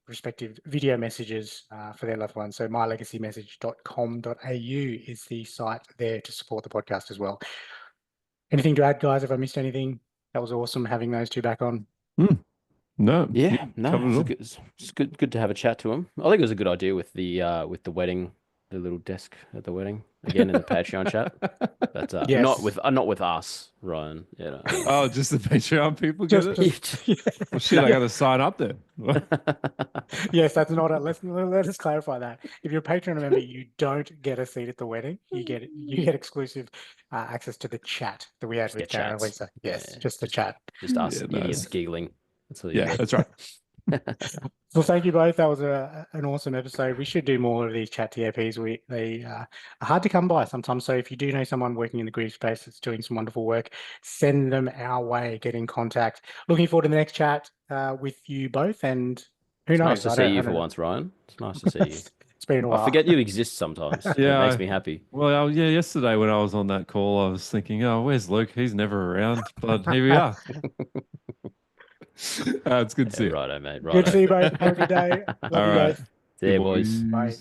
respective video messages for their loved ones. So mylegacymessage.com.au is the site there to support the podcast as well. Anything to add, guys? If I missed anything, that was awesome having those two back on. No. Yeah, no, covered it all. it's good to have a chat to him. I think it was a good idea with the wedding, the little desk at the wedding, again in the Patreon chat. But Yes. not with us, Ryan. Oh, just the Patreon people get it? Well, shit, I got to sign up then. Yes, that's not it. Let us clarify that. If you're a Patreon member, you don't get a seat at the wedding. You get exclusive access to the chat that we had Just with get Darren and chats. Lisa. Yes, Yeah, just the chat. Just us Yeah, idiots nice. giggling. That's what you Yeah, get. that's right. Well, thank you both. That was an awesome episode. We should do more of these chat TAPs. They are hard to come by sometimes. So if you do know someone working in the grief space that's doing some wonderful work, send them our way. Get in contact. Looking forward to the next chat with you both. And who It's knows? nice to see you for once, Ryan. It's nice to see you. It's been a while. I forget you exist sometimes. Yeah, It makes me happy. Well, yeah, yesterday when I was on that call, I was thinking, oh, where's Luke? He's never around. But here we are. It's good to see you. Righto, mate. Good to see you both. Have a good day. Love All you right. both. See you, boys. Bye.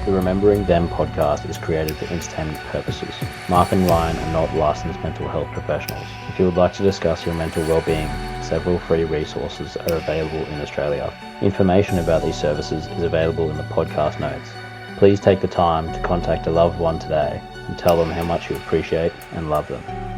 The Remembering Them podcast is created for entertainment purposes. Mark and Ryan are not licensed mental health professionals. If you would like to discuss your mental well-being, several free resources are available in Australia. Information about these services is available in the podcast notes. Please take the time to contact a loved one today and tell them how much you appreciate and love them.